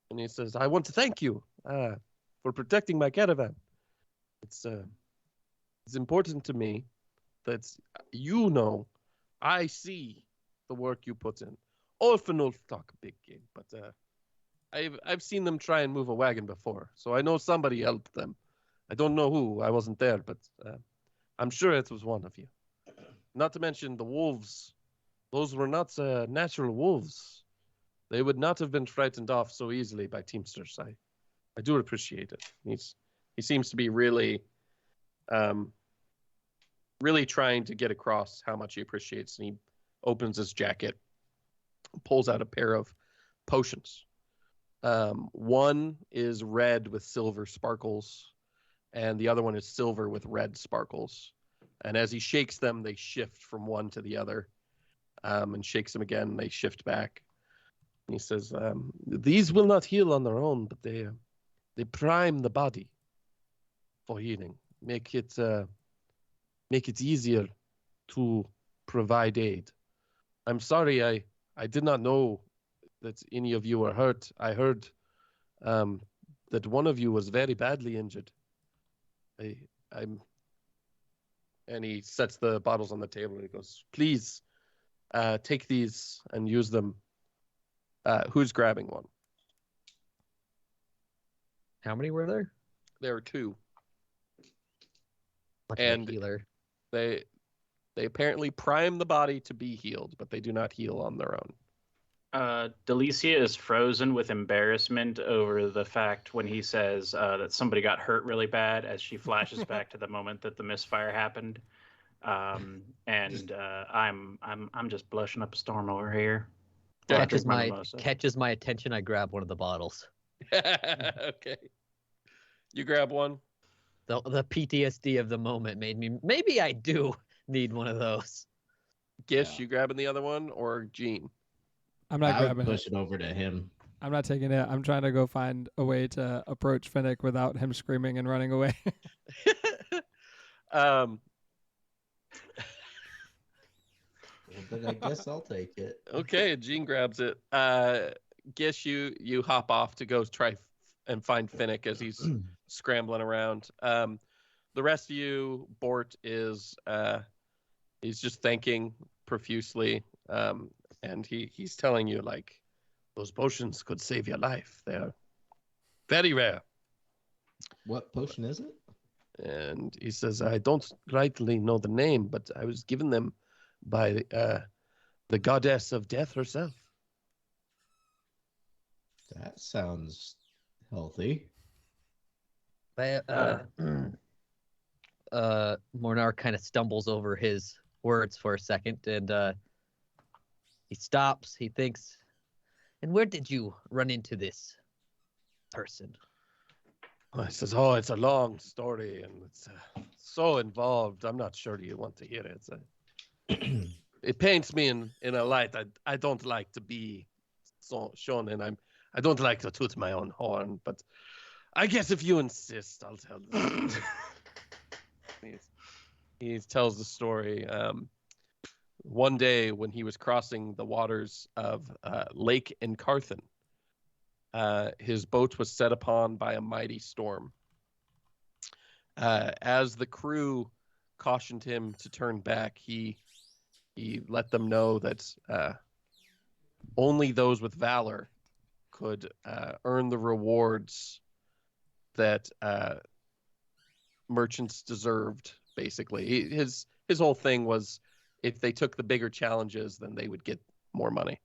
Speaker 1: And he says, "I want to thank you for protecting my caravan. It's important to me that I see the work you put in. Ulf and Ulf talk a big game, but I've seen them try and move a wagon before, so I know somebody helped them. I don't know who. I wasn't there, but I'm sure it was one of you. Not to mention the wolves. Those were not natural wolves. They would not have been frightened off so easily by Teamsters. I do appreciate it." He seems to be really, really trying to get across how much he appreciates. And he opens his jacket, pulls out a pair of potions. One is red with silver sparkles, and the other one is silver with red sparkles. And as he shakes them, they shift from one to the other, and shakes them again. They shift back. And he says, "These will not heal on their own, but they prime the body for healing. Make it easier to provide aid. I'm sorry, I did not know that any of you were hurt. I heard that one of you was very badly injured. I'm." And he sets the bottles on the table and he goes, "Please, take these and use them." Who's grabbing one?
Speaker 2: How many were there?
Speaker 1: There are two.
Speaker 2: Much
Speaker 1: And
Speaker 2: of a healer.
Speaker 1: They apparently prime the body to be healed, but they do not heal on their own.
Speaker 3: Delicia is frozen with embarrassment over the fact when he says that somebody got hurt really bad, as she flashes back to the moment that the misfire happened. I'm just blushing up a storm over here.
Speaker 2: Catches my attention. I grab one of the bottles.
Speaker 1: Okay. You grab one.
Speaker 2: The PTSD of the moment made me. Maybe I do need one of those.
Speaker 1: Gish, you grabbing the other one, or Gene?
Speaker 4: I'm not grabbing
Speaker 5: push it over to him.
Speaker 4: I'm not taking it. I'm trying to go find a way to approach Finnick without him screaming and running away.
Speaker 5: But I guess I'll take it.
Speaker 1: Okay, Gene grabs it. Gish, you hop off to go try and find Finnick as he's scrambling around. The rest of you, Bort is he's just thanking profusely. And he's telling you, like, those potions could save your life. They're very rare.
Speaker 5: What potion is it?
Speaker 1: And he says, I don't rightly know the name, but I was given them by the goddess of death herself.
Speaker 5: That sounds healthy.
Speaker 2: Mornar kind of stumbles over his words for a second, and he stops. He thinks, and where did you run into this person?
Speaker 1: I says, oh, it's a long story, and it's so involved. I'm not sure you want to hear it. It paints me in a light I don't like to be so shown, and I don't like to toot my own horn, but I guess if you insist, I'll tell the story. He tells the story. One day when he was crossing the waters of Lake Encarthen, his boat was set upon by a mighty storm. As the crew cautioned him to turn back, he let them know that only those with valor could earn the rewards that merchants deserved. Basically, his whole thing was, if they took the bigger challenges, then they would get more money.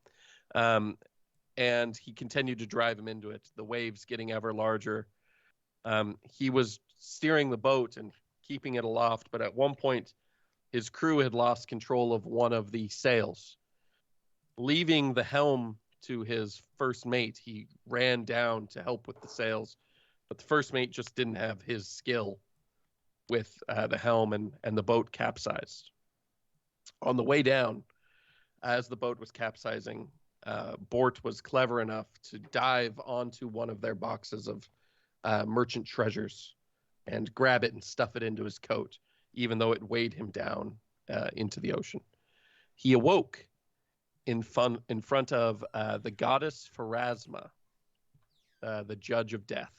Speaker 1: And he continued to drive him into it, the waves getting ever larger. He was steering the boat and keeping it aloft, but at one point, his crew had lost control of one of the sails. Leaving the helm to his first mate, he ran down to help with the sails, but the first mate just didn't have his skill with the helm, and the boat capsized. On the way down, as the boat was capsizing, Bort was clever enough to dive onto one of their boxes of merchant treasures and grab it and stuff it into his coat, even though it weighed him down into the ocean. He awoke in front of the goddess Pharasma, the judge of death.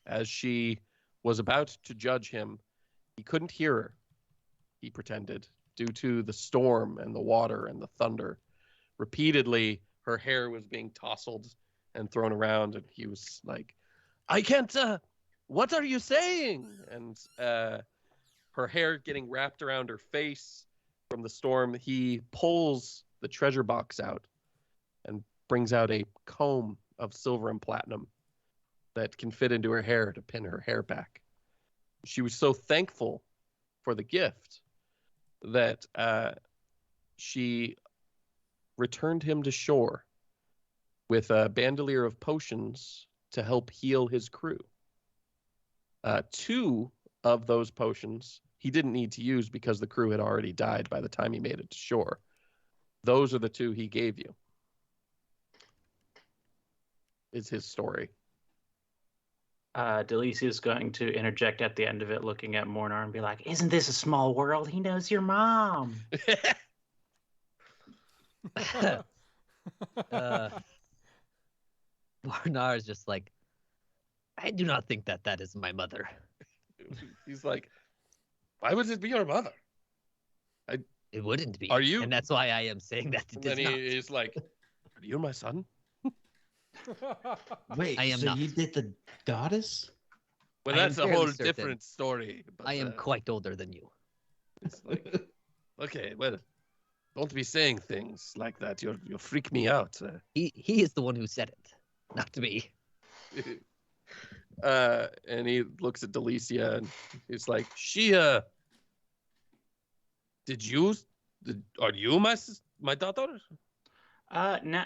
Speaker 1: As she was about to judge him, he couldn't hear her, he pretended, due to the storm and the water and the thunder. Repeatedly, her hair was being tousled and thrown around, and he was like, I can't, what are you saying? And her hair getting wrapped around her face from the storm, he pulls the treasure box out and brings out a comb of silver and platinum. that can fit into her hair to pin her hair back. She was so thankful for the gift that she returned him to shore with a bandolier of potions to help heal his crew. 2 of those potions he didn't need to use because the crew had already died by the time he made it to shore. Those are the 2 he gave you. Is his story.
Speaker 3: Delisi is going to interject at the end of it, looking at Mornar and be like, "Isn't this a small world? He knows your mom."
Speaker 2: Barnard is just like, I do not think that is my mother.
Speaker 1: He's like, why would it be your mother?
Speaker 2: It wouldn't be.
Speaker 1: Are you?
Speaker 2: And that's why I am saying that it
Speaker 1: And
Speaker 2: does
Speaker 1: then
Speaker 2: not.
Speaker 1: he's like, are you my son?
Speaker 5: Wait,
Speaker 2: I am
Speaker 5: so
Speaker 2: not.
Speaker 5: you did the goddess?
Speaker 1: Well,
Speaker 2: I am
Speaker 1: that's a
Speaker 2: fairly
Speaker 1: whole
Speaker 2: certain.
Speaker 1: different story. But,
Speaker 2: I am quite older than you.
Speaker 1: It's like, okay, well, don't be saying things like that. You'll freak me out.
Speaker 2: He is the one who said it, not me.
Speaker 1: And he looks at Delicia and he's like, are you my daughter?
Speaker 3: No,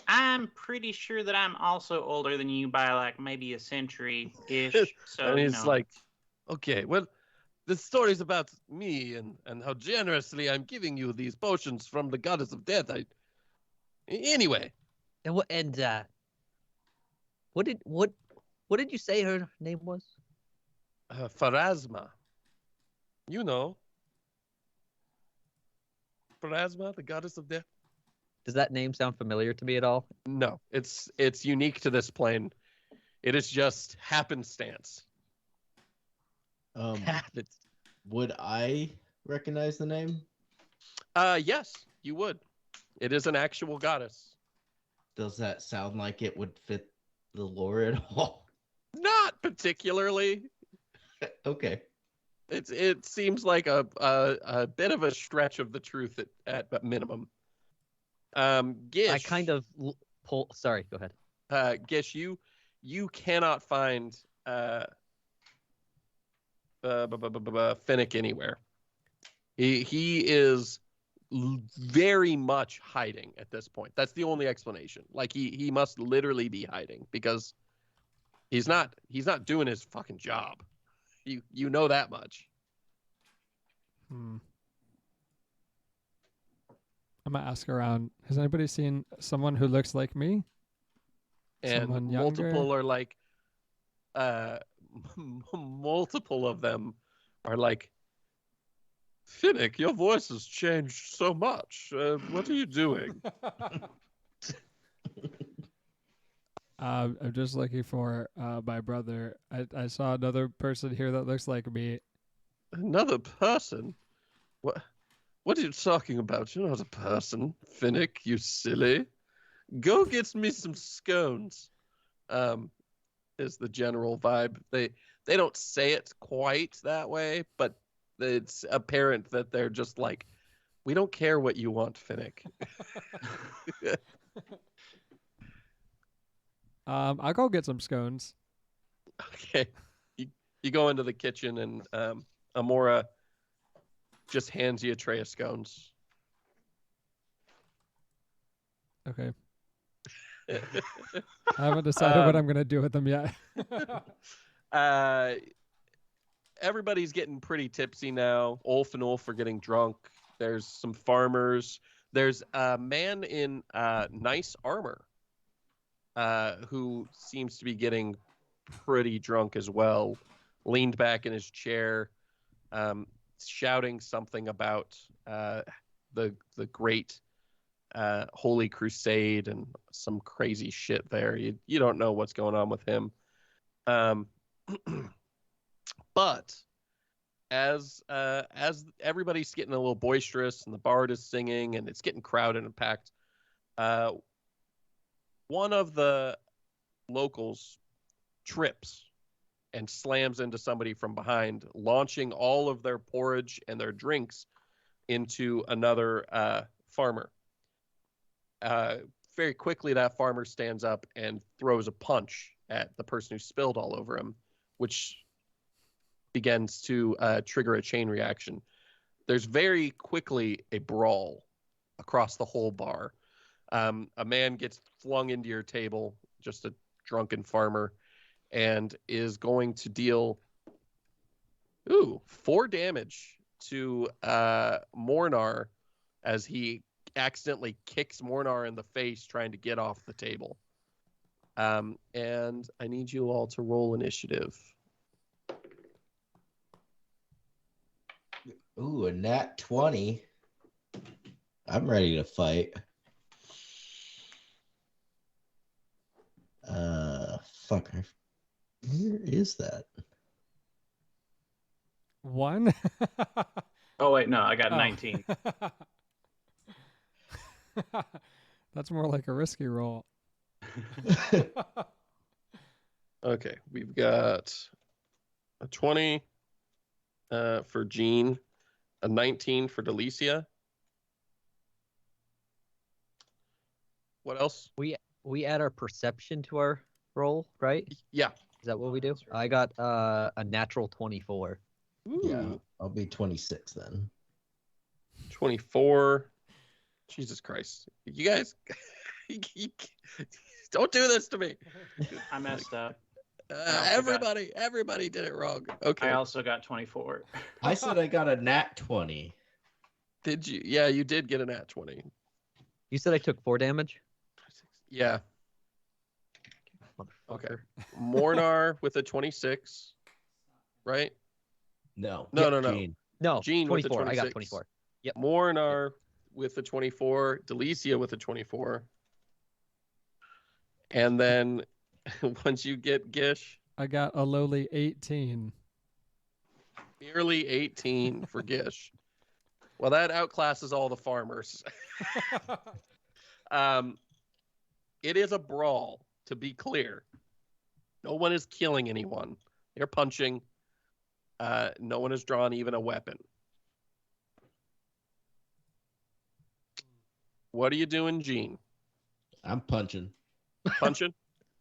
Speaker 3: I'm pretty sure that I'm also older than you by like maybe a century-ish. So,
Speaker 1: And he's like, okay, well, the story's about me and how generously I'm giving you these potions from the goddess of death. Anyway.
Speaker 2: And what did you say her name was?
Speaker 1: Pharasma. You know. Pharasma, the goddess of death.
Speaker 2: Does that name sound familiar to me at all?
Speaker 1: No, it's unique to this plane. It is just happenstance.
Speaker 5: Would I recognize the name?
Speaker 1: Yes, you would. It is an actual goddess.
Speaker 5: Does that sound like it would fit the lore at all?
Speaker 1: Not particularly.
Speaker 5: Okay.
Speaker 1: It seems like a bit of a stretch of the truth at minimum. Gish,
Speaker 2: I kind of pull. Sorry, go ahead.
Speaker 1: Gish, you cannot find Finnick anywhere. He is very much hiding at this point. That's the only explanation. Like he must literally be hiding because he's not doing his fucking job. You know that much.
Speaker 4: I'm gonna ask around. Has anybody seen someone who looks like me?
Speaker 1: And
Speaker 4: Someone younger?
Speaker 1: multiple are like multiple of them are like, Finnick, your voice has changed so much. What are you doing?
Speaker 4: I'm just looking for my brother. I saw another person here that looks like me.
Speaker 1: Another person? What are you talking about? You're not a person, Finnick, you silly. Go get me some scones. Is the general vibe. They don't say it quite that way, but it's apparent that they're just like, we don't care what you want, Finnick.
Speaker 4: I'll go get some scones.
Speaker 1: Okay. You go into the kitchen and Amora just hands you a tray of scones.
Speaker 4: Okay. I haven't decided what I'm gonna do with them yet.
Speaker 1: Everybody's getting pretty tipsy now. Ulf and Ulf are getting drunk. There's some farmers. There's a man in nice armor who seems to be getting pretty drunk as well, leaned back in his chair, shouting something about the great Holy Crusade and some crazy shit there. You don't know what's going on with him. But as everybody's getting a little boisterous and the bard is singing and it's getting crowded and packed, one of the locals trips and slams into somebody from behind, launching all of their porridge and their drinks into another farmer. very quickly that farmer stands up and throws a punch at the person who spilled all over him, which begins to trigger a chain reaction. There's very quickly a brawl across the whole bar. A man gets flung into your table, just a drunken farmer, and is going to deal 4 damage to Mornar as he accidentally kicks Mornar in the face trying to get off the table. And I need you all to roll initiative.
Speaker 5: Ooh, a nat 20. I'm ready to fight. Fuck. Where is that?
Speaker 4: 1.
Speaker 3: Oh wait, no, I got
Speaker 4: Oh.
Speaker 3: 19.
Speaker 4: That's more like a risky roll.
Speaker 1: Okay, we've got a 20 for Jean, a 19 for Delicia. What else?
Speaker 2: We add our perception to our roll, right?
Speaker 1: Yeah.
Speaker 2: Is that what we do? I got a natural 24.
Speaker 5: Yeah,
Speaker 1: Ooh,
Speaker 5: I'll be 26 then.
Speaker 1: 24. Jesus Christ. You guys, don't do this to me.
Speaker 3: I messed up.
Speaker 1: Everybody did it wrong. Okay.
Speaker 3: I also got 24.
Speaker 5: I said I got a nat 20.
Speaker 1: Did you? Yeah, you did get a nat 20.
Speaker 2: You said I took 4 damage?
Speaker 1: Yeah.
Speaker 2: Motherfucker.
Speaker 1: Okay. Mornar with a 26, right?
Speaker 5: No.
Speaker 1: No.
Speaker 5: Gene.
Speaker 2: No,
Speaker 1: Jean with the
Speaker 2: 24. I got
Speaker 1: 26.
Speaker 2: 24. Yep.
Speaker 1: Mornar with the 24. Delicia with a 24. And then once you get Gish,
Speaker 4: I got a lowly 18.
Speaker 1: nearly 18 for Gish. Well, that outclasses all the farmers. It is a brawl, to be clear. No one is killing anyone. They're punching. No one has drawn even a weapon. What are you doing, Gene?
Speaker 5: I'm punching.
Speaker 1: Punching?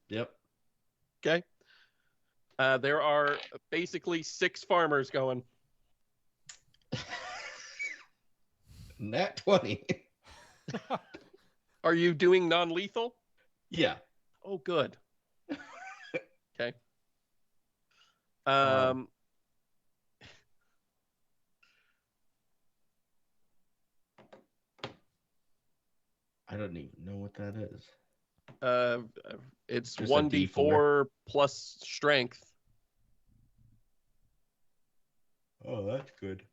Speaker 5: Yep.
Speaker 1: Okay. There are basically 6 farmers going.
Speaker 5: Nat 20.
Speaker 1: Are you doing non-lethal?
Speaker 5: Yeah.
Speaker 1: Oh, good. Okay.
Speaker 5: I don't even know what that is.
Speaker 1: It's
Speaker 5: Just a
Speaker 1: 1d4 plus strength.
Speaker 5: Oh, that's good.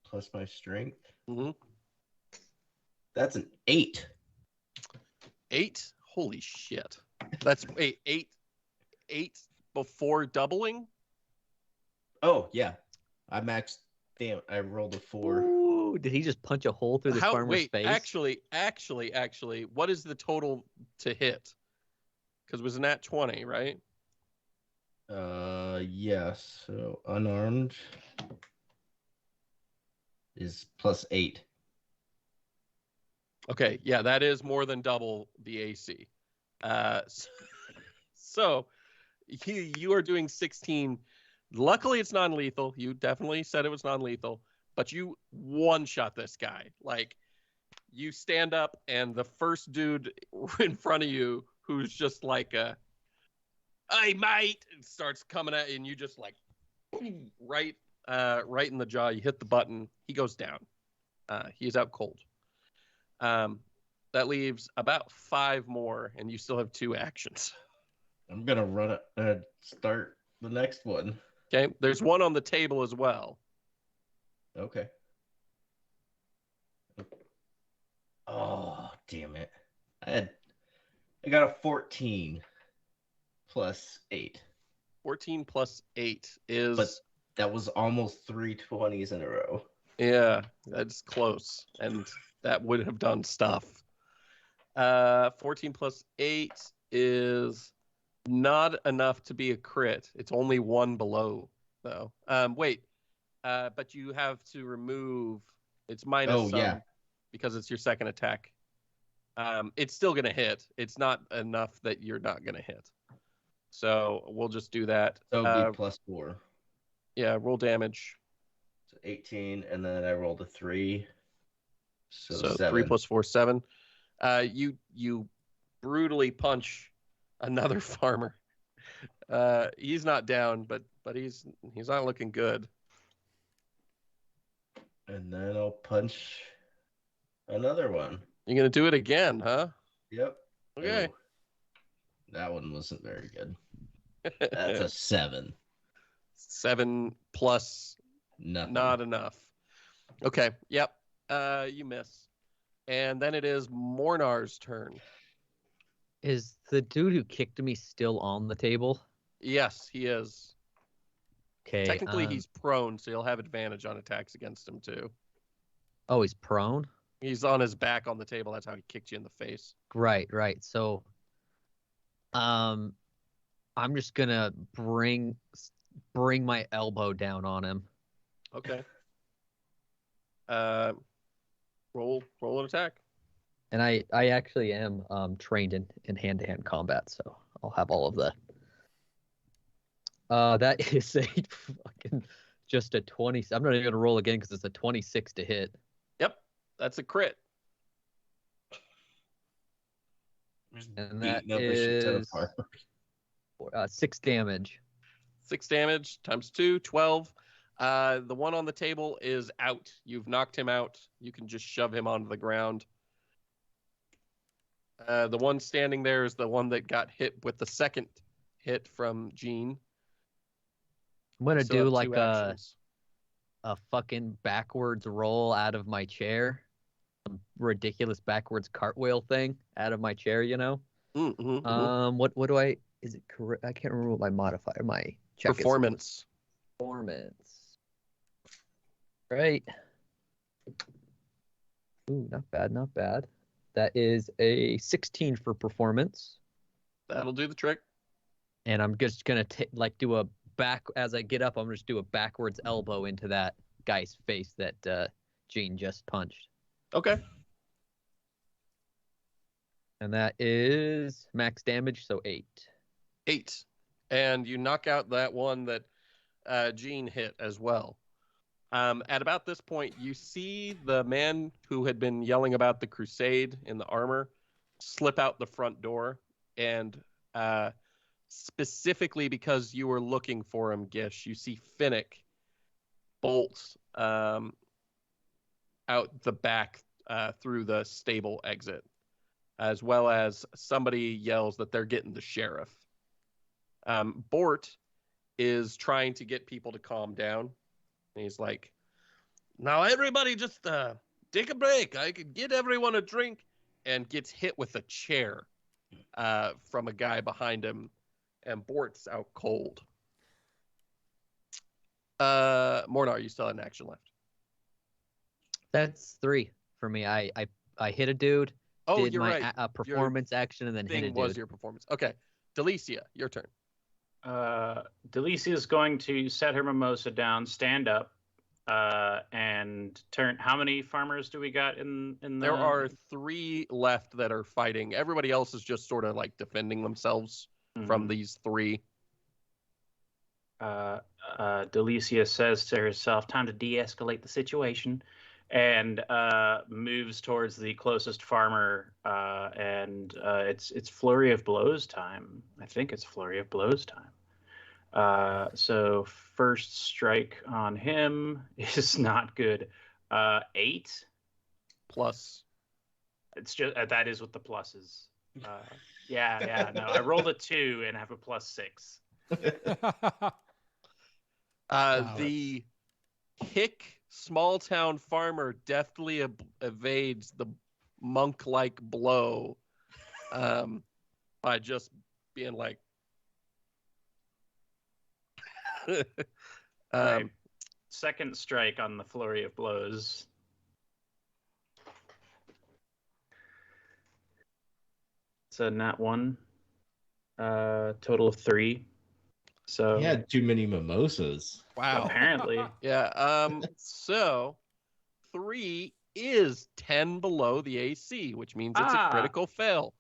Speaker 5: Plus my strength.
Speaker 1: Mm-hmm.
Speaker 5: That's an 8.
Speaker 1: 8? Holy shit. That's wait, 8 before doubling?
Speaker 5: Oh yeah, I maxed. Damn, I rolled a 4.
Speaker 2: Ooh, did he just punch a hole through this farmer's face?
Speaker 1: Actually, what is the total to hit? Because it was a nat 20, right?
Speaker 5: Yes. So unarmed is plus 8.
Speaker 1: Okay, yeah, that is more than double the AC. So you are doing 16. Luckily, it's non-lethal. You definitely said it was non-lethal, but you one-shot this guy. Like, you stand up, and the first dude in front of you, who's just like "Hey, mate," and starts coming at you, and you just like, boom, right in the jaw. You hit the button. He goes down. He is out cold. That leaves about 5 more, and you still have 2 actions.
Speaker 5: I'm gonna run it. Start the next one.
Speaker 1: Okay, there's one on the table as well.
Speaker 5: Okay. Oh, damn it. I got a 14 plus 8.
Speaker 1: 14 plus 8 is...
Speaker 5: But that was almost 3 20s in a row.
Speaker 1: Yeah, that's close. And that would have done stuff. 14 plus 8 is not enough to be a crit. It's only 1 below, though. Wait. but you have to remove. It's minus
Speaker 5: Oh,
Speaker 1: some
Speaker 5: yeah.
Speaker 1: because it's your second attack. It's still gonna hit. It's not enough that you're not gonna hit. So we'll just do that.
Speaker 5: So it'd be +4.
Speaker 1: Yeah, roll damage.
Speaker 5: So 18, and then I rolled a 3. So
Speaker 1: 3
Speaker 5: 7.
Speaker 1: plus 4, 7. You brutally punch another farmer. He's not down, but he's not looking good.
Speaker 5: And then I'll punch another one.
Speaker 1: You're gonna do it again, huh?
Speaker 5: Yep.
Speaker 1: Okay.
Speaker 5: Oh, that one wasn't very good. That's a 7.
Speaker 1: 7 plus
Speaker 5: Nothing.
Speaker 1: not enough. Okay. Yep. You miss. And then it is Mornar's turn.
Speaker 2: Is the dude who kicked me still on the table?
Speaker 1: Yes, he is.
Speaker 2: Okay.
Speaker 1: Technically, he's prone, so you'll have advantage on attacks against him too.
Speaker 2: Oh, he's prone?
Speaker 1: He's on his back on the table. That's how he kicked you in the face.
Speaker 2: Right. So, I'm just gonna bring my elbow down on him.
Speaker 1: Okay. Roll an attack.
Speaker 2: And I actually am trained in hand-to-hand combat, so I'll have all of that. That is a fucking just a 20. I'm not even gonna roll again because it's a 26 to hit.
Speaker 1: Yep, that's a crit.
Speaker 2: And that
Speaker 5: Beating up a shit ton of
Speaker 2: is
Speaker 5: farmers.
Speaker 2: 6 damage.
Speaker 1: 6 damage times 2, 12. The one on the table is out. You've knocked him out. You can just shove him onto the ground. The one standing there is the one that got hit with the second hit from Gene.
Speaker 2: I'm gonna
Speaker 1: Still
Speaker 2: do
Speaker 1: have 2
Speaker 2: like
Speaker 1: actions.
Speaker 2: a fucking backwards roll out of my chair. Some ridiculous backwards cartwheel thing out of my chair, you know? What do I is it correct? I can't remember what my modifier, my check is.
Speaker 1: Performance.
Speaker 2: Performance. Right. Ooh, not bad, not bad. That is a 16 for performance.
Speaker 1: That'll do the trick.
Speaker 2: And I'm just gonna do a back as I get up. I'm just do a backwards elbow into that guy's face that Gene just punched.
Speaker 1: Okay.
Speaker 2: And that is max damage, so 8.
Speaker 1: 8. And you knock out that one that Gene hit as well. At about this point, you see the man who had been yelling about the crusade in the armor slip out the front door. And specifically because you were looking for him, Gish, you see Finnick bolt out the back through the stable exit, as well as somebody yells that they're getting the sheriff. Bort is trying to get people to calm down. And he's like, now everybody just take a break. I could get everyone a drink. And gets hit with a chair from a guy behind him. And Bort's out cold. Mornar, you still have an action left.
Speaker 2: That's 3 for me. I hit a dude.
Speaker 1: Oh,
Speaker 2: did
Speaker 1: you're
Speaker 2: my
Speaker 1: right.
Speaker 2: performance action and then hit a
Speaker 1: Thing
Speaker 2: dude.
Speaker 1: was your performance. Okay. Delicia, your turn.
Speaker 3: Delicia is going to set her mimosa down, stand up, and turn. How many farmers do we got in the?
Speaker 1: There are 3 left that are fighting. Everybody else is just sort of like defending themselves from these 3.
Speaker 3: Delicia says to herself, "Time to de-escalate the situation," and moves towards the closest farmer. And it's flurry of blows time. I think it's flurry of blows time. So first strike on him is not good. 8
Speaker 1: Plus.
Speaker 3: It's just that is with the pluses. Yeah. No, I rolled a 2 and have a +6.
Speaker 1: The hick small town farmer deftly evades the monk-like blow by just being like,
Speaker 3: Right. Second strike on the flurry of blows. It's a nat 1. Total of 3. So
Speaker 5: He had too many mimosas.
Speaker 1: Wow.
Speaker 3: apparently,
Speaker 1: Yeah. So 3 is 10 below the AC, which means it's a critical fail.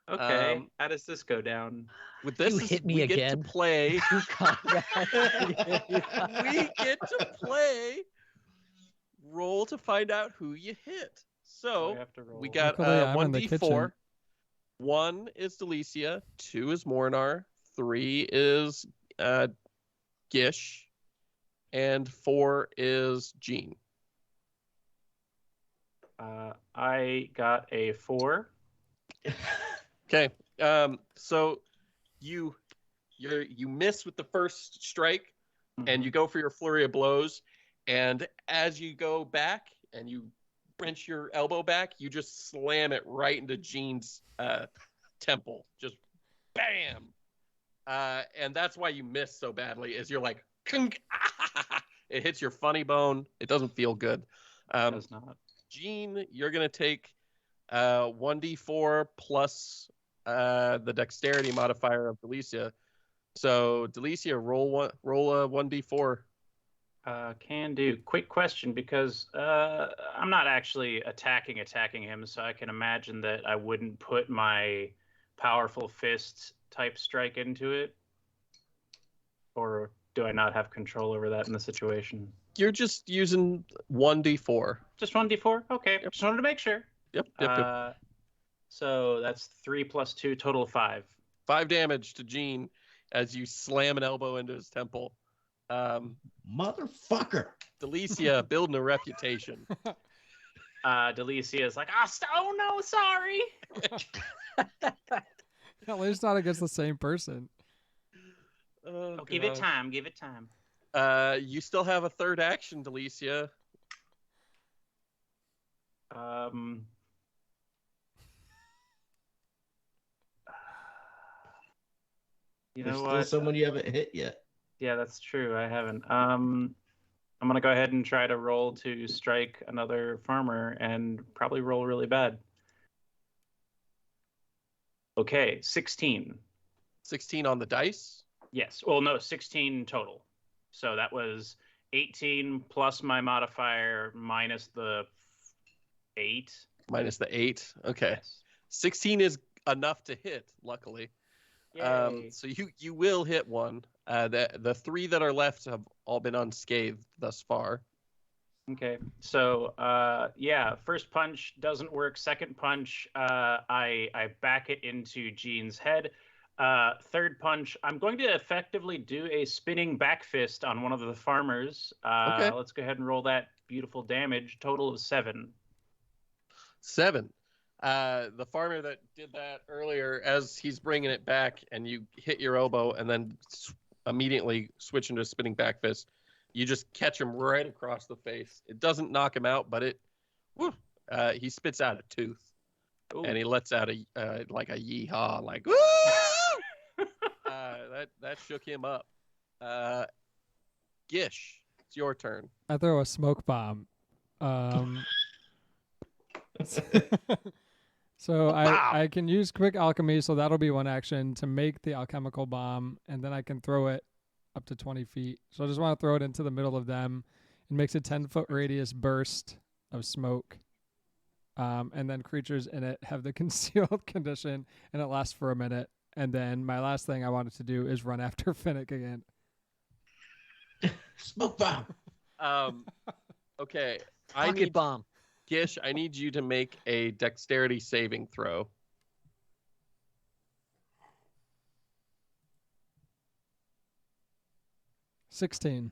Speaker 3: okay. How does this go down?
Speaker 1: With this,
Speaker 2: You hit me
Speaker 1: we
Speaker 2: again.
Speaker 1: get to play.
Speaker 2: You comrade.
Speaker 1: We get to play. Roll to find out who you hit. So
Speaker 3: I have to roll.
Speaker 1: we got
Speaker 4: Luckily, I'm in the
Speaker 1: 1d4.
Speaker 4: kitchen.
Speaker 1: 1 is Delicia, 2 is Mornar, 3 is Gish, and 4 is Jean.
Speaker 3: I got a 4.
Speaker 1: Okay. So you miss with the first strike, and you go for your flurry of blows, and as you go back and you wrench your elbow back, you just slam it right into Jean's temple, just bam. And that's why you miss so badly, is you're like, it hits your funny bone. It doesn't feel good.
Speaker 3: It does not.
Speaker 1: Jean, you're gonna take 1d4 plus the dexterity modifier of Delicia. So Delicia, roll a 1d4.
Speaker 3: Can do. Quick question, because I'm not actually attacking him, so I can imagine that I wouldn't put my powerful fist type strike into it. Or do I not have control over that in the situation?
Speaker 1: You're just using 1d4.
Speaker 3: Just 1d4? Okay.
Speaker 1: Yep.
Speaker 3: Just wanted to make sure.
Speaker 1: Yep.
Speaker 3: So that's 3 plus 2, total of 5.
Speaker 1: 5 damage to Jean as you slam an elbow into his temple.
Speaker 5: Motherfucker.
Speaker 1: Delicia building a reputation.
Speaker 3: Delicia is like, oh no, sorry.
Speaker 4: At least not against the same person.
Speaker 1: Oh,
Speaker 3: Give it time. Give it time.
Speaker 1: You still have a third action, Delicia.
Speaker 3: You
Speaker 5: There's
Speaker 3: know
Speaker 5: still
Speaker 3: what?
Speaker 5: someone you haven't hit yet.
Speaker 3: Yeah, that's true. I haven't. I'm gonna go ahead and try to roll to strike another farmer and probably roll really bad. Okay, 16.
Speaker 1: 16 on the dice.
Speaker 3: Yes. Well, no, 16 total. So that was 18 plus my modifier minus the 8.
Speaker 1: Minus the 8. Okay.
Speaker 3: Yes.
Speaker 1: 16 is enough to hit, luckily.
Speaker 3: Yay.
Speaker 1: So you will hit one. The 3 that are left have all been unscathed thus far.
Speaker 3: Okay. So yeah, first punch doesn't work. Second punch, I back it into Jean's head. Third punch, I'm going to effectively do a spinning back fist on one of the farmers.
Speaker 1: Okay.
Speaker 3: Let's go ahead and roll that beautiful damage. Total of 7.
Speaker 1: 7. The farmer that did that earlier, as he's bringing it back and you hit your elbow and then immediately switch into a spinning back fist, you just catch him right across the face. It doesn't knock him out, but he spits out a tooth. Ooh. And he lets out a like a yeehaw, like woo! That shook him up. Gish, it's your turn.
Speaker 4: I throw a smoke bomb. So I can use quick alchemy, so that'll be one action to make the alchemical bomb, and then I can throw it up to 20 feet. So I just want to throw it into the middle of them. It makes a 10-foot radius burst of smoke. And then creatures in it have the concealed condition, and it lasts for a minute. And then my last thing I wanted to do is run after Finnick again.
Speaker 5: Smoke bomb.
Speaker 1: Okay.
Speaker 2: Pocket bomb.
Speaker 1: Gish, I need you to make a dexterity saving throw.
Speaker 4: $16.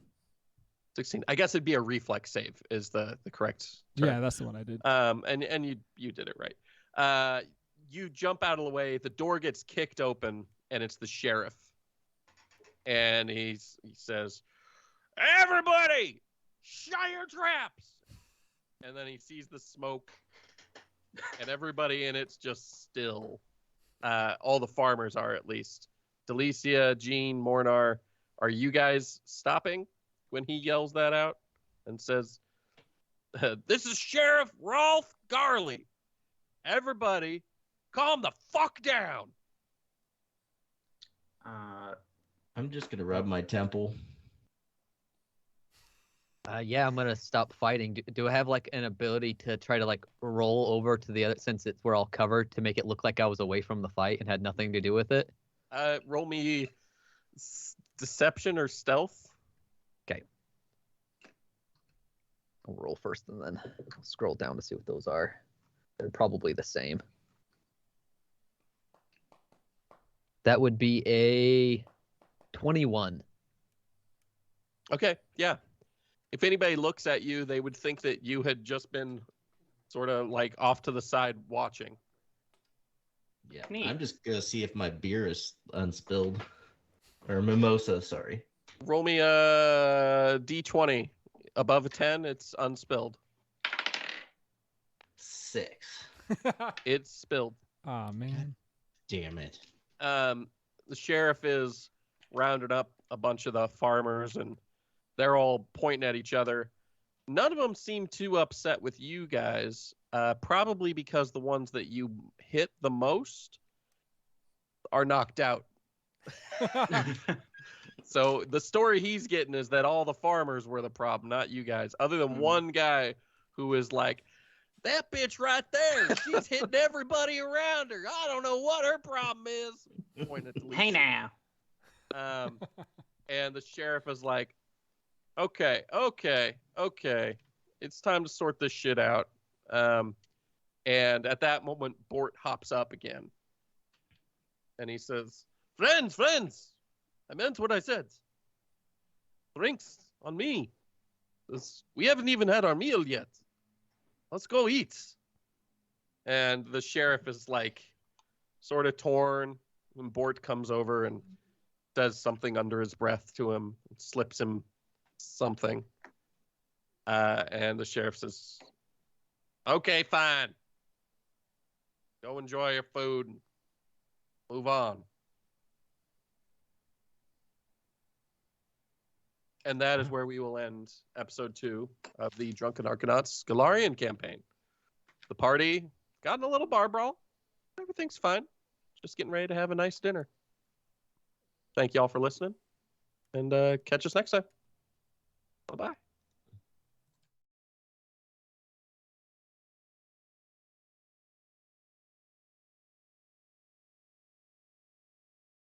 Speaker 1: 16. I guess it'd be a reflex save is the correct term.
Speaker 4: Yeah, that's the one I did.
Speaker 1: And you did it right. You jump out of the way, the door gets kicked open, and it's the sheriff. And he says, "Everybody, shut your traps!" And then he sees the smoke, and everybody in it's just still. All the farmers are, at least. Delicia, Jean, Mornar, are you guys stopping when he yells that out and says, "This is Sheriff Rolf Garley. Everybody, calm the fuck down."
Speaker 5: I'm just gonna rub my temple.
Speaker 2: Yeah, I'm gonna stop fighting. Do I have like an ability to try to like roll over to the other since we're all covered to make it look like I was away from the fight and had nothing to do with it?
Speaker 1: Roll me deception or stealth.
Speaker 2: I'll roll first and then scroll down to see what those are. They're probably the same. That would be a 21.
Speaker 1: Okay, yeah. If anybody looks at you, they would think that you had just been sort of like off to the side watching.
Speaker 5: Yeah,
Speaker 3: Neat.
Speaker 5: I'm just gonna see if my beer is unspilled, or mimosa. Sorry.
Speaker 1: Roll me a d20. Above a 10, it's unspilled.
Speaker 5: 6.
Speaker 1: It's spilled.
Speaker 4: Oh man.
Speaker 5: Damn it.
Speaker 1: The sheriff is rounded up a bunch of the farmers, and they're all pointing at each other. None of them seem too upset with you guys, probably because the ones that you hit the most are knocked out. So the story he's getting is that all the farmers were the problem, not you guys. Other than one guy who is like, that bitch right there, she's hitting everybody around her. I don't know what her problem is. Pointing at Lisa.
Speaker 3: Hey now.
Speaker 1: And the sheriff is like, okay. It's time to sort this shit out. And at that moment, Bort hops up again. And he says, friends, I meant what I said. Drinks on me. We haven't even had our meal yet. Let's go eat. And the sheriff is like sort of torn when Bort comes over and does something under his breath to him, slips him something. And the sheriff says, okay, fine. Go enjoy your food. Move on. And that is where we will end episode 2 of the Drunken Arcanauts Golarion campaign. The party got in a little bar brawl. Everything's fine. Just getting ready to have a nice dinner. Thank you all for listening. And catch us next time. Bye-bye.